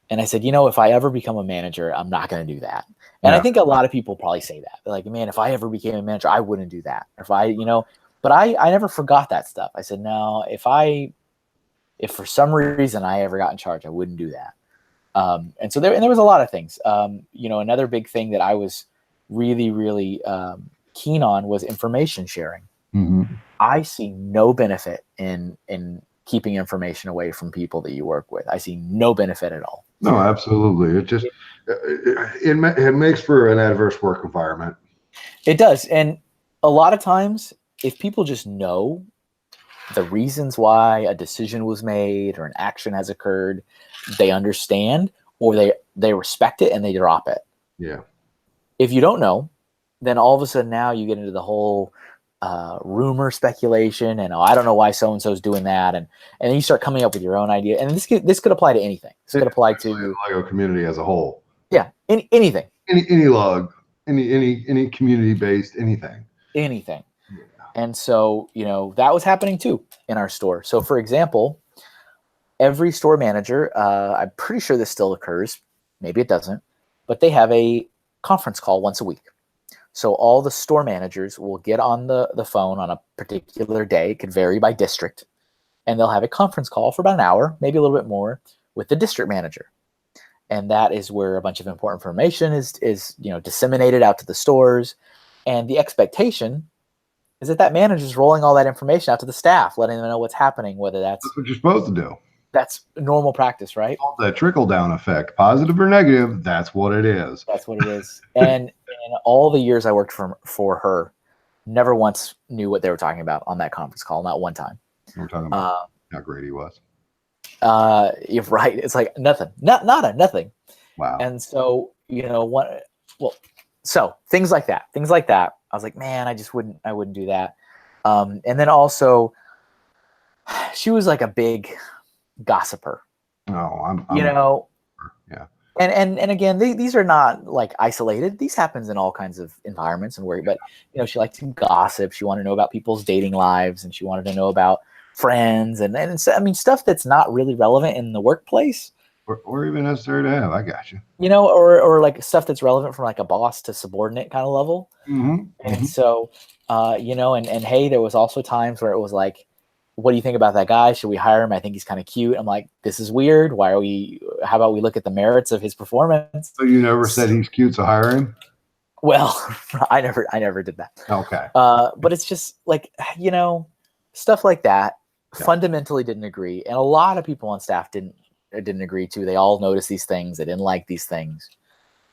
Speaker 2: And I said, if I ever become a manager, I'm not going to do that. And I think a lot of people probably say that. They're like, man, if I ever became a manager, I wouldn't do that. If I, but I never forgot that stuff. I said, no, if for some reason I ever got in charge, I wouldn't do that. And so there was a lot of things. Another big thing that I was really, really keen on was information sharing.
Speaker 1: Mm-hmm.
Speaker 2: I see no benefit in keeping information away from people that you work with. I see no benefit at all.
Speaker 1: No, absolutely. It just it makes for an adverse work environment.
Speaker 2: It does. And a lot of times, if people just know the reasons why a decision was made or an action has occurred, they understand or they respect it and they drop it.
Speaker 1: Yeah.
Speaker 2: If you don't know, then all of a sudden now you get into the whole rumor speculation and I don't know why so-and-so is doing that. And then you start coming up with your own idea. And this could apply to anything. This could apply to
Speaker 1: the Lego community as a whole.
Speaker 2: Yeah. Anything.
Speaker 1: Any log, any community-based anything.
Speaker 2: Anything. Yeah. And so, that was happening too in our store. So for example, every store manager, I'm pretty sure this still occurs. Maybe it doesn't, but they have a conference call once a week. So all the store managers will get on the phone on a particular day. It could vary by district. And they'll have a conference call for about an hour, maybe a little bit more, with the district manager. And that is where a bunch of important information is disseminated out to the stores. And the expectation is that manager is rolling all that information out to the staff, letting them know what's happening, whether that's
Speaker 1: what you're supposed to do.
Speaker 2: That's normal practice, right?
Speaker 1: That trickle-down effect, positive or negative, that's what it is.
Speaker 2: That's what it is. And in all the years I worked for her, never once knew what they were talking about on that conference call, not one time.
Speaker 1: We're talking about how great he was.
Speaker 2: You're right. It's like nothing. Nothing.
Speaker 1: Wow.
Speaker 2: And so, so things like that. I was like, man, I wouldn't do that. And then also, she was like a big gossiper.
Speaker 1: Oh,
Speaker 2: yeah. And again, these are not like isolated. These happens in all kinds of environments and work. But she liked to gossip. She wanted to know about people's dating lives, and she wanted to know about friends, and I mean stuff that's not really relevant in the workplace,
Speaker 1: or even necessary to have. I got you.
Speaker 2: Or like stuff that's relevant from like a boss to subordinate kind of level.
Speaker 1: Mm-hmm.
Speaker 2: And so, and hey, there was also times where it was like, what do you think about that guy? Should we hire him? I think he's kind of cute. I'm like, this is weird. How about we look at the merits of his performance?
Speaker 1: So you never said he's cute, so hire him?
Speaker 2: Well, I never did that.
Speaker 1: Okay.
Speaker 2: But it's just like, stuff like that. Yeah. Fundamentally didn't agree. And a lot of people on staff didn't agree too. They all noticed these things. They didn't like these things.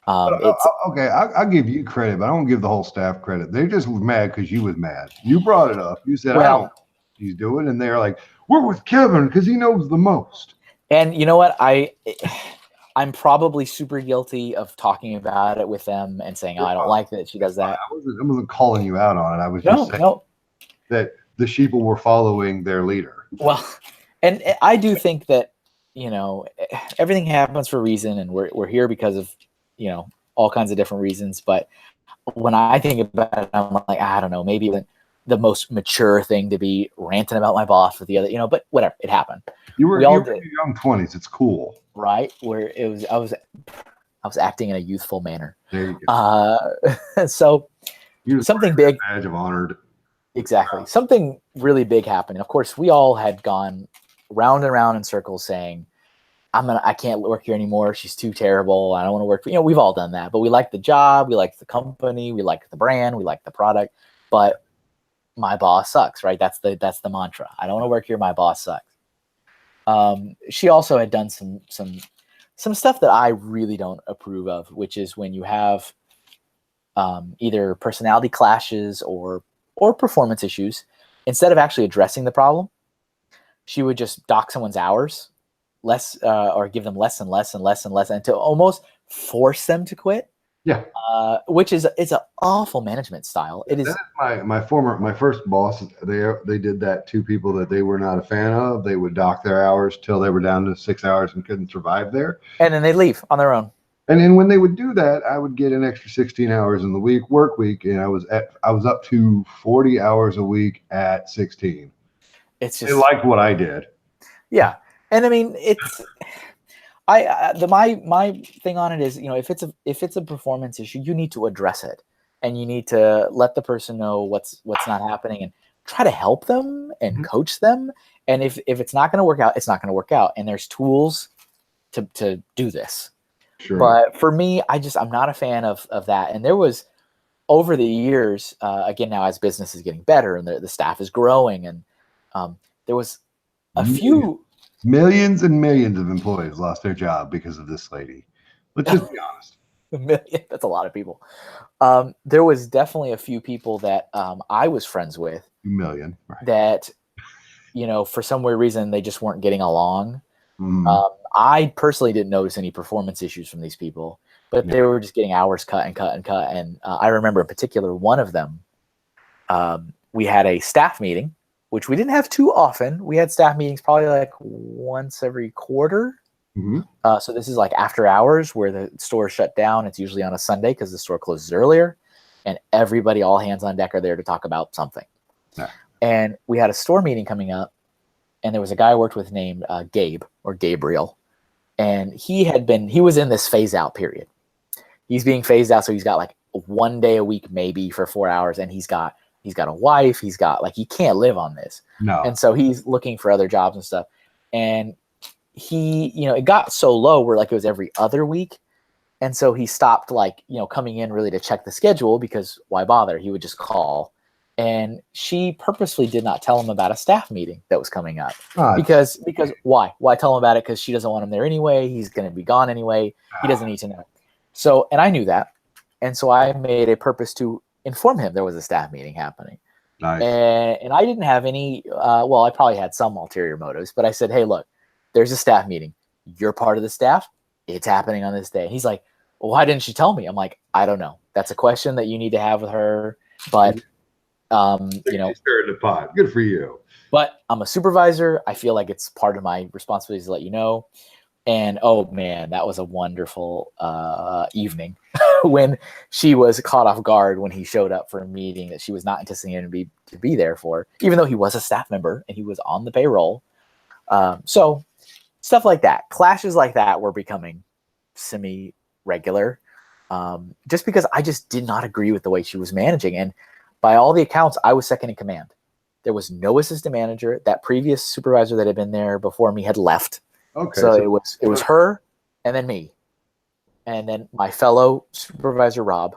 Speaker 1: Okay, I'll give you credit, but I won't give the whole staff credit. They just were mad because you was mad. You brought it up. You said, I don't know what he's doing. And they're like, we're with Kevin because he knows the most.
Speaker 2: And you know what? I'm probably super guilty of talking about it with them and saying, I don't like that she does that.
Speaker 1: I wasn't calling you out on it. I was just saying that the sheeple were following their leader.
Speaker 2: Well, and I do think that everything happens for a reason, and we're here because of, all kinds of different reasons. But when I think about it, I'm like, I don't know, maybe it wasn't the most mature thing to be ranting about my boss with the other, but whatever, it happened.
Speaker 1: We all did. In your young 20s. It's cool.
Speaker 2: Right? Where I was acting in a youthful manner.
Speaker 1: There you go.
Speaker 2: So something big.
Speaker 1: Badge of honor.
Speaker 2: Exactly. Something really big happened. Of course, we all had gone round and round in circles saying, I can't work here anymore. She's too terrible. I don't want to work for, we've all done that, but we like the job. We like the company. We like the brand. We like the product, but my boss sucks, right? That's the mantra. I don't want to work here. My boss sucks. She also had done some stuff that I really don't approve of, which is when you have either personality clashes or performance issues. Instead of actually addressing the problem, she would just dock someone's hours less, or give them less and less and less and less, until almost force them to quit.
Speaker 1: Yeah.
Speaker 2: Which is an awful management style. It is.
Speaker 1: That is my first boss. They did that to people that they were not a fan of. They would dock their hours till they were down to 6 hours and couldn't survive there.
Speaker 2: And then they'd leave on their own.
Speaker 1: And then when they would do that, I would get an extra 16 hours in the work week, and I was up to 40 hours a week at 16.
Speaker 2: It's just,
Speaker 1: they liked what I did.
Speaker 2: Yeah, and I mean, it's. My thing on it is, if it's a performance issue, you need to address it, and you need to let the person know what's not happening, and try to help them and coach them. And if it's not going to work out, it's not going to work out. And there's tools to do this. Sure. But for me, I'm not a fan of that. And there was, over the years, again, now as business is getting better and the staff is growing, and there was a few.
Speaker 1: Millions and millions of employees lost their job because of this lady. Let's just be honest.
Speaker 2: A million, that's a lot of people. There was definitely a few people that I was friends with.
Speaker 1: 2 million. Right.
Speaker 2: That, for some weird reason, they just weren't getting along. I personally didn't notice any performance issues from these people, but they were just getting hours cut and cut and cut. And I remember in particular, one of them, we had a staff meeting, which we didn't have too often. We had staff meetings probably like once every quarter. So this is like after hours where the store shut down. It's usually on a Sunday because the store closes earlier, and everybody, all hands on deck, are there to talk about something. Yeah. And we had a store meeting coming up, and there was a guy I worked with named Gabe, or Gabriel. And he was in this phase out period. He's being phased out. So he's got like 1 day a week, maybe, for 4 hours. And he's got a wife. He can't live on this.
Speaker 1: No.
Speaker 2: And so he's looking for other jobs and stuff. And he, it got so low where like it was every other week. And so he stopped coming in really to check the schedule, because why bother? He would just call. And she purposely did not tell him about a staff meeting that was coming up. Because why? Why tell him about it? Because she doesn't want him there anyway. He's going to be gone anyway. He doesn't need to know. So, and I knew that. And so I made a purpose to inform him there was a staff meeting happening.
Speaker 1: Nice.
Speaker 2: And I didn't have any, I probably had some ulterior motives, but I said, hey, look, there's a staff meeting. You're part of the staff. It's happening on this day. And he's like, well, why didn't she tell me? I'm like, I don't know. That's a question that you need to have with her. But
Speaker 1: stirred the pot. Good for you.
Speaker 2: But I'm a supervisor. I feel like it's part of my responsibility to let you know. And oh man, that was a wonderful evening when she was caught off guard when he showed up for a meeting that she was not anticipating to be there for, even though he was a staff member and he was on the payroll. So stuff like that, clashes like that were becoming semi-regular, just because I just did not agree with the way she was managing. And by all the accounts, I was second in command. There was no assistant manager. That previous supervisor that had been there before me had left.
Speaker 1: Okay.
Speaker 2: So it was her, and then me, and then my fellow supervisor Rob,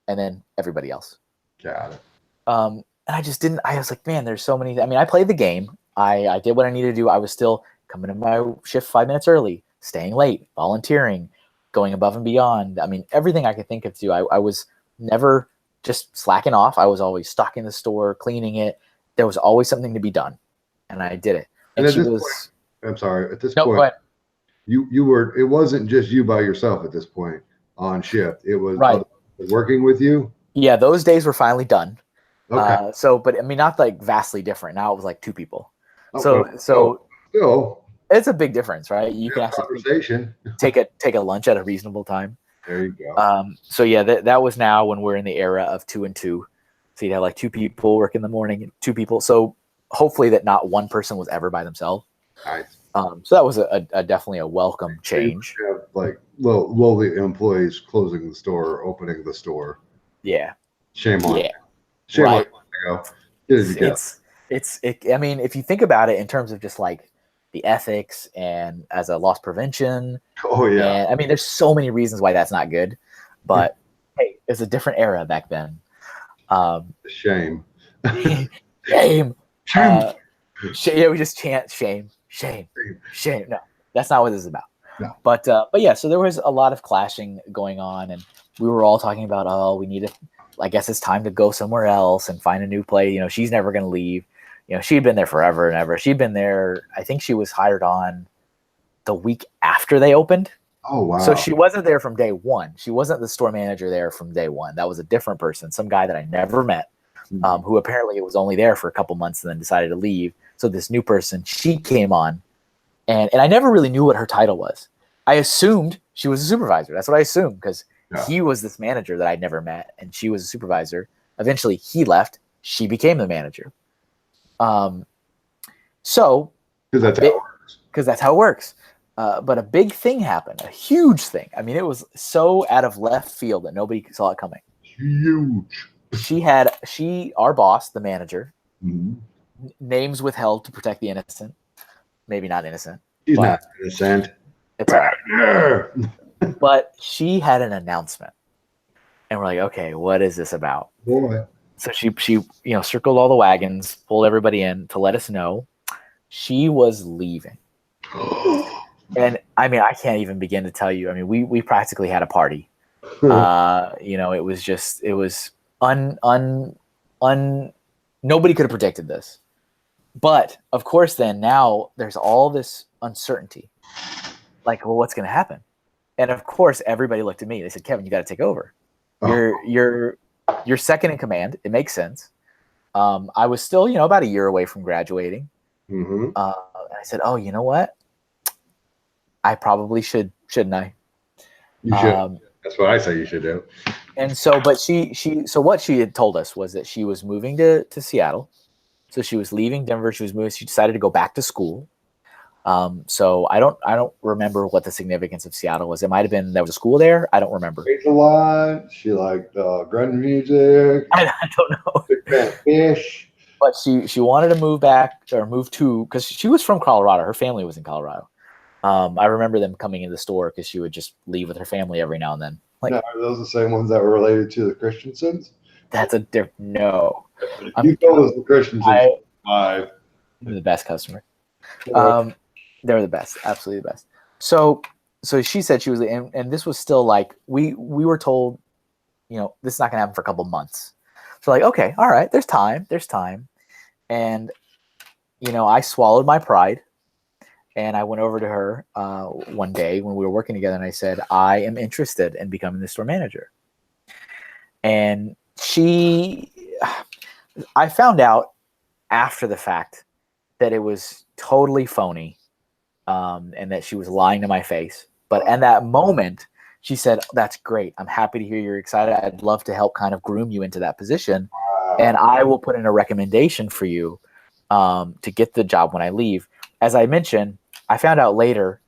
Speaker 2: and then everybody else.
Speaker 1: Got it.
Speaker 2: And I just didn't. I was like, man, there's so many. I mean, I played the game. I did what I needed to do. I was still coming to my shift 5 minutes early, staying late, volunteering, going above and beyond. I mean, everything I could think of to do. I was never just slacking off. I was always stocking the store, cleaning it. There was always something to be done, and I did it. And she was.
Speaker 1: I'm sorry. At this
Speaker 2: point,
Speaker 1: go ahead. You were. It wasn't just you by yourself at this point on shift. It was
Speaker 2: right.
Speaker 1: Working with you.
Speaker 2: Yeah, those days were finally done.
Speaker 1: Okay.
Speaker 2: But I mean, not like vastly different. Now it was like 2 people.
Speaker 1: Okay. So
Speaker 2: still, it's a big difference, right? You can actually
Speaker 1: Conversation.
Speaker 2: take a lunch at a reasonable time.
Speaker 1: There you go.
Speaker 2: So yeah, that was now when we're in the era of 2 and 2. So you'd have like 2 people work in the morning and 2 people. So hopefully that not one person was ever by themselves.
Speaker 1: Nice.
Speaker 2: So that was a definitely a welcome change.
Speaker 1: You have like lowly employees closing the store, opening the store.
Speaker 2: Yeah.
Speaker 1: Shame on.
Speaker 2: Yeah.
Speaker 1: Shame
Speaker 2: right.
Speaker 1: on.
Speaker 2: It's I mean, if you think about it in terms of just like the ethics and as a loss prevention.
Speaker 1: Oh yeah.
Speaker 2: And I mean, there's so many reasons why that's not good, but hey, it's a different era back then.
Speaker 1: Shame.
Speaker 2: Shame.
Speaker 1: Shame.
Speaker 2: Yeah, we just chant shame. No, that's not what this is about.
Speaker 1: No.
Speaker 2: But yeah, so there was a lot of clashing going on, and we were all talking about, oh, we need to, I guess it's time to go somewhere else and find a new place. You know, she's never going to leave. You know, she'd been there forever and ever. She'd been there. I think she was hired on the week after they opened.
Speaker 1: Oh, wow.
Speaker 2: So she wasn't there from day one. She wasn't the store manager there from day one. That was a different person, some guy that I never met, who apparently was only there for a couple months and then decided to leave. So this new person, she came on, and I never really knew what her title was. I assumed she was a supervisor. That's what I assumed, because he was this manager that I'd never met, and she was a supervisor. Eventually, he left. She became the manager. So
Speaker 1: because
Speaker 2: that's how it works. But a big thing happened, a huge thing. I mean, it was so out of left field that nobody saw it coming.
Speaker 1: Huge.
Speaker 2: Our boss, the manager, names withheld to protect the innocent. Maybe not innocent.
Speaker 1: She's not innocent.
Speaker 2: It's all right. But she had an announcement, and we're like, okay, what is this about?
Speaker 1: Boy.
Speaker 2: So she circled all the wagons, pulled everybody in to let us know she was leaving. And I mean, I can't even begin to tell you. I mean, we practically had a party. It was nobody could have predicted this. But of course, then now there's all this uncertainty. Like, well, what's going to happen? And of course, everybody looked at me. They said, "Kevin, you got to take over. You're second in command. It makes sense." I was still, about a year away from graduating. And I said, "Oh, you know what? I probably should, shouldn't I?"
Speaker 1: You should. That's what I say you should do.
Speaker 2: And so, but so what she had told us was that she was moving to Seattle. So she was leaving Denver. She decided to go back to school. So I don't remember what the significance of Seattle was. It might have been there was a school there. I don't remember.
Speaker 1: A lot. She liked grunge music.
Speaker 2: I don't know.
Speaker 1: Big fish.
Speaker 2: But she wanted to move back or move to, because she was from Colorado. Her family was in Colorado. I remember them coming in the store because she would just leave with her family every now and then. Like,
Speaker 1: now, are those the same ones that were related to the Christiansons?
Speaker 2: That's a different. No,
Speaker 1: you told us the Christiansons.
Speaker 2: They're the best customer. They're the best, absolutely the best. So she said she was, and this was still like we were told, this is not gonna happen for a couple months. So like, okay, all right, there's time, and I swallowed my pride. And I went over to her one day when we were working together, and I said, I am interested in becoming the store manager. And I found out after the fact that it was totally phony, and that she was lying to my face. But at that moment, she said, "That's great. I'm happy to hear you're excited. I'd love to help kind of groom you into that position. And I will put in a recommendation for you to get the job when I leave." As I mentioned, I found out later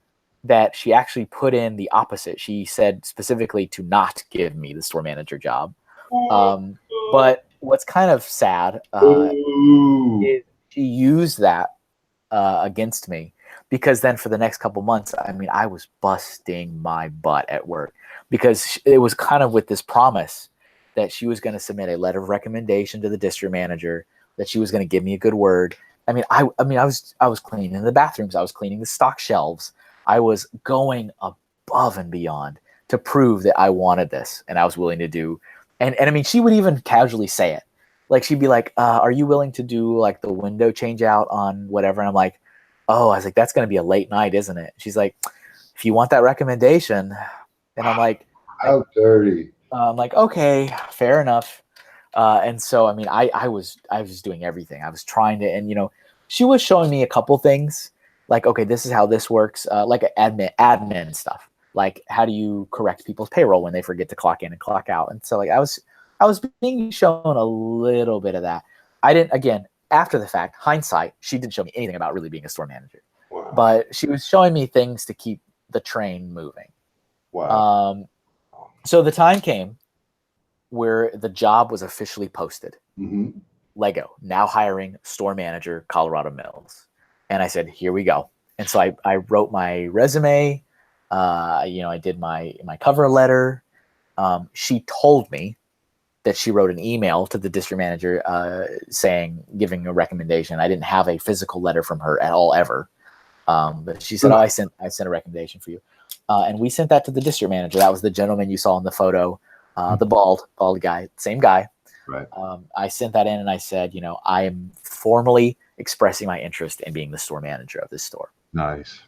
Speaker 2: that she actually put in the opposite. She said specifically to not give me the store manager job. But what's kind of sad is she used that against me, because then for the next couple months, I mean, I was busting my butt at work, because it was kind of with this promise that she was going to submit a letter of recommendation to the district manager, that she was going to give me a good word. I mean, I was cleaning the bathrooms. I was cleaning the stock shelves. I was going above and beyond to prove that I wanted this and I was willing to do. And I mean, she would even casually say it. Like, she'd be like, "Are you willing to do like the window change out on whatever?" And I'm like, "Oh," I was like, "That's going to be a late night, isn't it?" She's like, "If you want that recommendation." And I'm like,
Speaker 1: "How dirty."
Speaker 2: I'm like, "Okay, fair enough." And so, I mean, I was doing everything. I was trying to, and she was showing me a couple things. like, okay, this is how this works, like admin stuff. Like, how do you correct people's payroll when they forget to clock in and clock out? And so, like, I was being shown a little bit of that. I didn't, again, after the fact, hindsight, she didn't show me anything about really being a store manager.
Speaker 1: Wow.
Speaker 2: But she was showing me things to keep the train moving.
Speaker 1: Wow.
Speaker 2: So the time came where the job was officially posted.
Speaker 1: Mm-hmm.
Speaker 2: Lego, now hiring store manager, Colorado Mills. And I said, here we go. And so I wrote my resume. I did my cover letter. She told me that she wrote an email to the district manager giving a recommendation. I didn't have a physical letter from her at all ever. But she said, I sent a recommendation for you. And we sent that to the district manager. That was the gentleman you saw in the photo, the bald guy, same guy.
Speaker 1: Right.
Speaker 2: I sent that in and I said, I am formally expressing my interest in being the store manager of this store.
Speaker 1: Nice.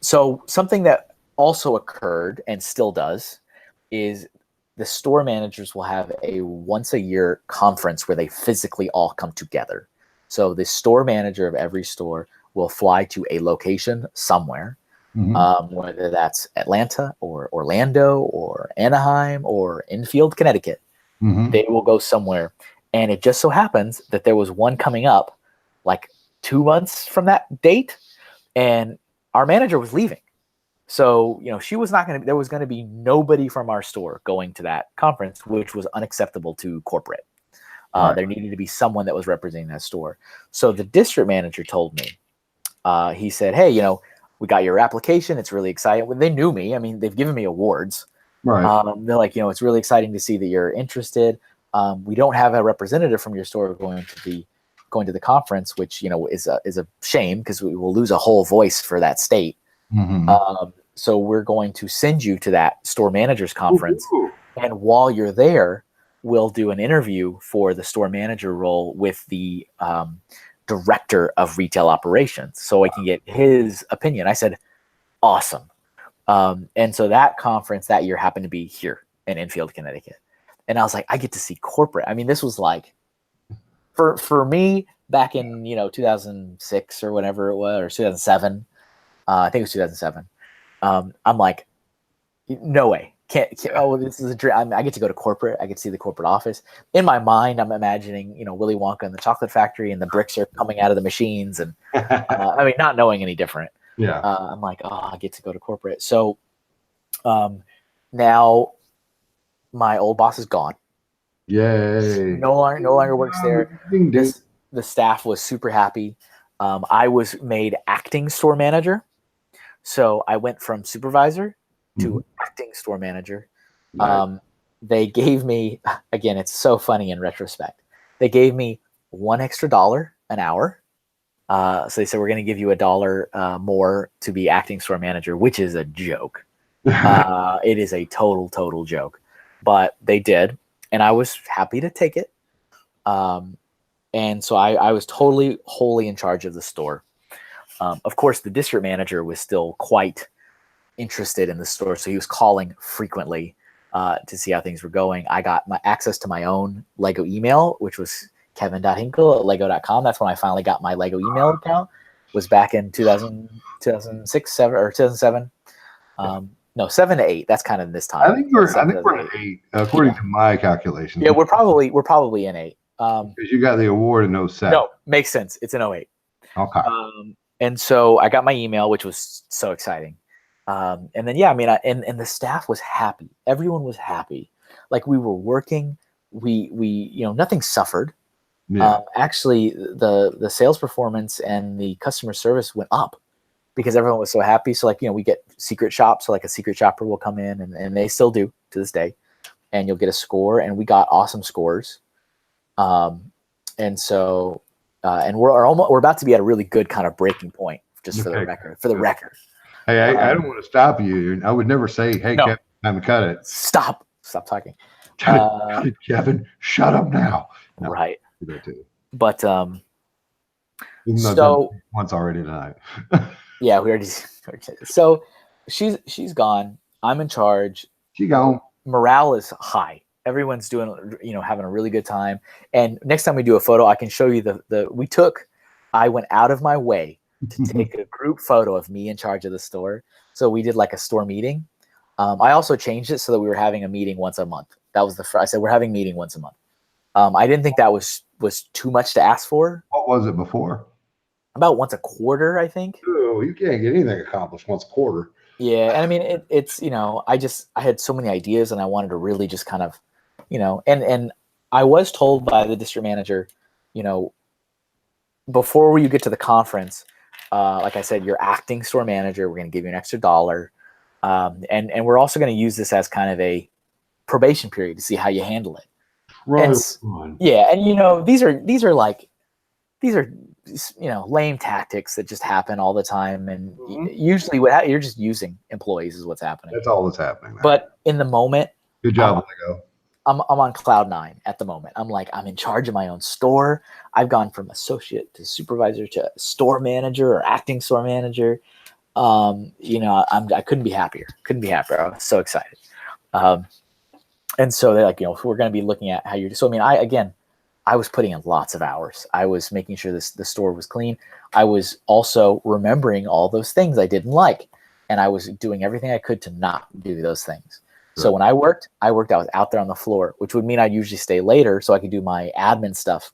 Speaker 2: So something that also occurred and still does is the store managers will have a once a year conference where they physically all come together. So the store manager of every store will fly to a location somewhere, whether that's Atlanta or Orlando or Anaheim or Enfield, Connecticut. They will go somewhere. And it just so happens that there was one coming up like 2 months from that date, and our manager was leaving. So, she was not going to, there was going to be nobody from our store going to that conference, which was unacceptable to corporate. Right. There needed to be someone that was representing that store. So the district manager told me, he said, hey, we got your application. It's really exciting. Well, they knew me. I mean, they've given me awards. Right. They're like, it's really exciting to see that you're interested. We don't have a representative from your store going to the conference, which, is a shame because we will lose a whole voice for that state. So we're going to send you to that store managers conference. Ooh. And while you're there, we'll do an interview for the store manager role with the director of retail operations. So I can get his opinion. I said, awesome. And so that conference that year happened to be here in Enfield, Connecticut. And I was like, I get to see corporate. I mean, this was like, for me back in, 2006 or whatever it was, or 2007, I think it was 2007. I'm like, no way. Can't, oh, this is a dream. I get to go to corporate. I get to see the corporate office. In my mind, I'm imagining, Willy Wonka and the chocolate factory, and the bricks are coming out of the machines. And not knowing any different. Yeah. I'm like, I get to go to corporate. So now my old boss is gone.
Speaker 1: Yay.
Speaker 2: No longer works there. The staff was super happy. I was made acting store manager. So I went from supervisor to acting store manager. Nice. They gave me, again, it's so funny in retrospect. They gave me $1 extra an hour. So they said, we're going to give you $1 more to be acting store manager, which is a joke. It is a total joke. But they did, and I was happy to take it. And so I was wholly in charge of the store. Of course, the district manager was still quite interested in the store, so he was calling frequently to see how things were going. I got my access to my own Lego email, which was kevin.hinkle@lego.com. That's when I finally got my Lego email account. Was back in 2006, 7 or 2007. No, 7 to 8. That's kind of this time.
Speaker 1: I think we're at 8, according to my calculations.
Speaker 2: Yeah, we're probably in 8.
Speaker 1: Because you got the award in 07.
Speaker 2: No, makes sense. It's in 08.
Speaker 1: Okay.
Speaker 2: And so I got my email, which was so exciting. And then, and the staff was happy. Everyone was happy. Like, we were working. We nothing suffered. Yeah. Actually, the sales performance and the customer service went up because everyone was so happy. So, we get secret shops. So, like, a secret shopper will come in, and they still do to this day. And you'll get a score, and we got awesome scores. And so, and we're about to be at a really good kind of breaking point, just for the record.
Speaker 1: Hey, I don't want to stop you. I would never say, "Hey, no. Kevin, time to cut it."
Speaker 2: Stop talking.
Speaker 1: Kevin, shut up now. No,
Speaker 2: right. But
Speaker 1: so once already tonight.
Speaker 2: Yeah, we already. So she's gone. I'm in charge.
Speaker 1: She gone.
Speaker 2: Morale is high. Everyone's doing, having a really good time. And next time we do a photo, I can show you I went out of my way to take a group photo of me in charge of the store. So we did like a store meeting. I also changed it so that we were having a meeting once a month. That was I said we're having a meeting once a month. I didn't think that was too much to ask for.
Speaker 1: What was it before?
Speaker 2: About once a quarter, I think.
Speaker 1: Oh, you can't get anything accomplished once a quarter.
Speaker 2: Yeah, and I mean it's I had so many ideas and I wanted to really just kind of, and I was told by the district manager, before you get to the conference, like I said, you're acting store manager. We're going to give you an extra $1, and we're also going to use this as kind of a probation period to see how you handle it.
Speaker 1: Right.
Speaker 2: Yeah, and these are lame tactics that just happen all the time, and usually you're just using employees is what's happening.
Speaker 1: That's all that's happening now.
Speaker 2: But in the moment,
Speaker 1: good job, Lego.
Speaker 2: I'm on cloud 9 at the moment. I'm like, I'm in charge of my own store. I've gone from associate to supervisor to store manager or acting store manager. I couldn't be happier. I was so excited. And so they're like, we're going to be looking at how you're. So I was putting in lots of hours. I was making sure the store was clean. I was also remembering all those things I didn't like, and I was doing everything I could to not do those things. So when I worked, I was out there on the floor, which would mean I'd usually stay later so I could do my admin stuff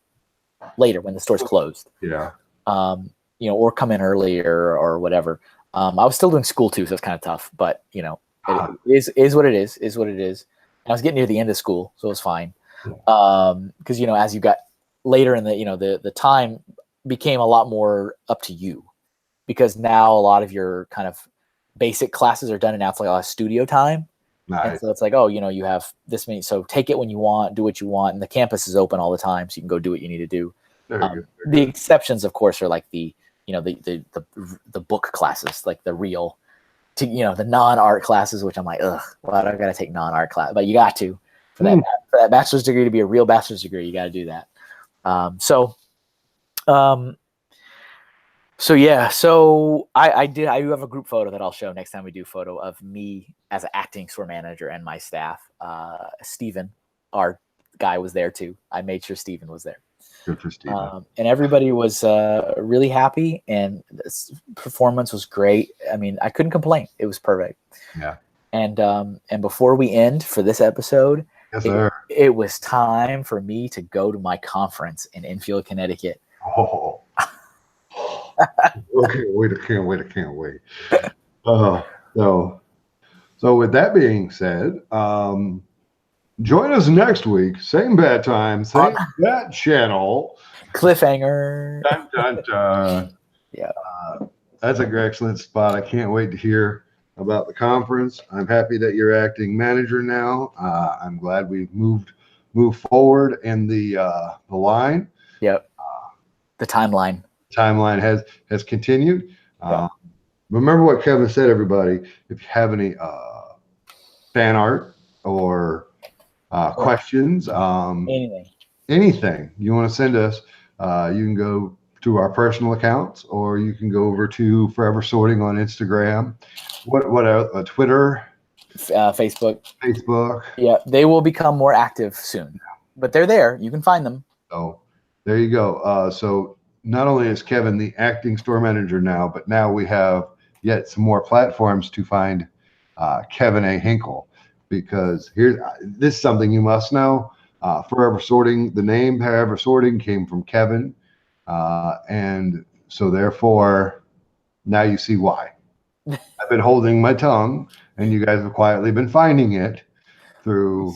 Speaker 2: later when the store's closed.
Speaker 1: Yeah.
Speaker 2: Or come in earlier or whatever. I was still doing school too, so it's kind of tough, but it is what it is what it is. And I was getting near the end of school, so it was fine. Because, as you got later in the time became a lot more up to you, because now a lot of your kind of basic classes are done and now it's like a lot of studio time. Nice. And so it's like, you have this many, so take it when you want, do what you want, and the campus is open all the time, so you can go do what you need to do. The exceptions, of course, are like the book classes, like the real, the non-art classes, which I'm like, ugh, well, I gotta take non-art class, but you got to for that bachelor's degree to be a real bachelor's degree, you got to do that. So I have a group photo that I'll show next time we do photo of me as an acting store manager and my staff. Steven, our guy, was there too. I made sure Steven was there.
Speaker 1: Good for Steven.
Speaker 2: And everybody was really happy, and this performance was great. I mean, I couldn't complain. It was perfect.
Speaker 1: Yeah.
Speaker 2: And before we end for this episode,
Speaker 1: yes, sir.
Speaker 2: It was time for me to go to my conference in Enfield, Connecticut.
Speaker 1: Oh. I can't wait. So with that being said, join us next week, same bad time, same bad channel.
Speaker 2: Cliffhanger.
Speaker 1: Dun, dun, dun.
Speaker 2: Yeah.
Speaker 1: That's an excellent spot. I can't wait to hear about the conference. I'm happy that you're acting manager now. I'm glad we've moved forward in the line.
Speaker 2: Yep. The timeline.
Speaker 1: Timeline has continued. Remember what Kevin said, everybody. If you have any fan art or questions, anything you want to send us, you can go to our personal accounts, or you can go over to Forever Sorting on Instagram. What Twitter, Facebook.
Speaker 2: Yeah, they will become more active soon, but they're there. You can find them.
Speaker 1: So there you go. So not only is Kevin the acting store manager now, but now we have yet some more platforms to find Kevin A. Hinkle, because this is something you must know. Forever Sorting, the name Forever Sorting came from Kevin, and so therefore now you see why. I've been holding my tongue, and you guys have quietly been finding it through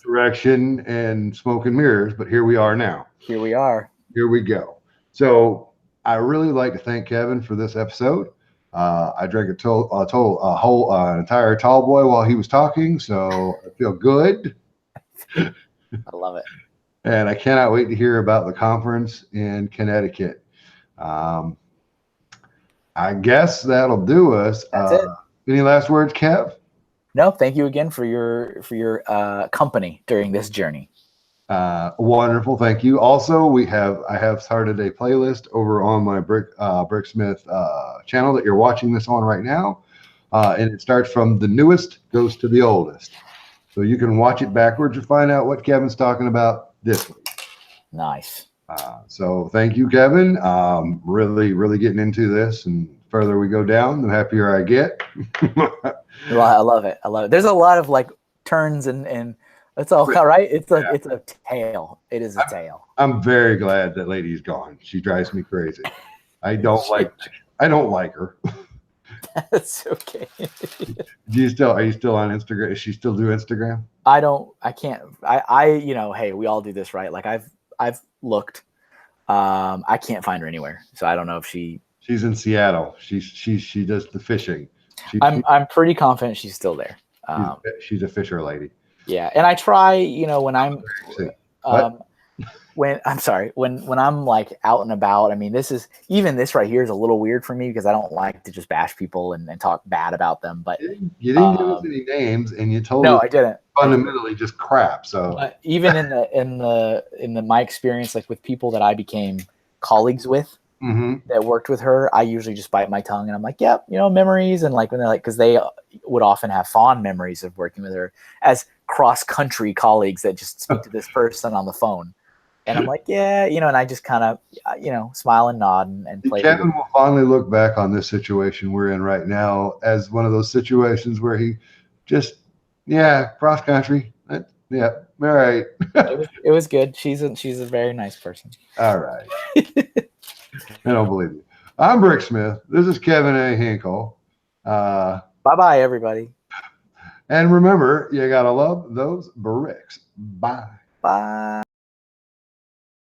Speaker 1: direction and smoke and mirrors, but here we are now.
Speaker 2: Here we are.
Speaker 1: Here we go. So I really like to thank Kevin for this episode. I drank an entire tall boy while he was talking, so I feel good.
Speaker 2: I love it.
Speaker 1: And I cannot wait to hear about the conference in Connecticut. I guess that'll do us.
Speaker 2: That's it.
Speaker 1: Any last words, Kev?
Speaker 2: No, thank you again for your company during this journey.
Speaker 1: Wonderful, thank you. Also, I have started a playlist over on my Bricksmith channel that you're watching this on right now, and it starts from the newest goes to the oldest, so you can watch it backwards to find out what Kevin's talking about this week.
Speaker 2: Nice.
Speaker 1: So thank you, Kevin. Really, really getting into this, and further we go down, the happier I get.
Speaker 2: Well, I love it. I love it. There's a lot of like turns and it's all right. It's a tale. It is a tale.
Speaker 1: I'm very glad that lady's gone. She drives me crazy. I don't like her.
Speaker 2: That's okay.
Speaker 1: Are you still on Instagram? Is she still do Instagram?
Speaker 2: I can't, hey, we all do this, right? Like I've looked, I can't find her anywhere. So I don't know if
Speaker 1: she's in Seattle. She does the fishing.
Speaker 2: I'm pretty confident she's still there.
Speaker 1: She's a fisher lady.
Speaker 2: Yeah. And I try, when I'm, when I'm like out and about, I mean, this right here is a little weird for me because I don't like to just bash people and talk bad about them. But
Speaker 1: you didn't give us any names, and you told
Speaker 2: us
Speaker 1: I didn't. Fundamentally, just crap. So
Speaker 2: but even in the my experience, like with people that I became colleagues with that worked with her, I usually just bite my tongue and I'm like, yep, memories. And like when they're like, because they would often have fond memories of working with her as cross country colleagues that just speak to this person on the phone. And I'm like, yeah, and I just kind of, smile and nod and play.
Speaker 1: Kevin will finally look back on this situation we're in right now as one of those situations where he just, cross country. Yeah, all right.
Speaker 2: It was good. She's a very nice person.
Speaker 1: All right. I don't believe you. I'm Brick Smith. This is Kevin A. Hinkle.
Speaker 2: Bye-bye, everybody.
Speaker 1: And remember, you got to love those bricks. Bye.
Speaker 2: Bye.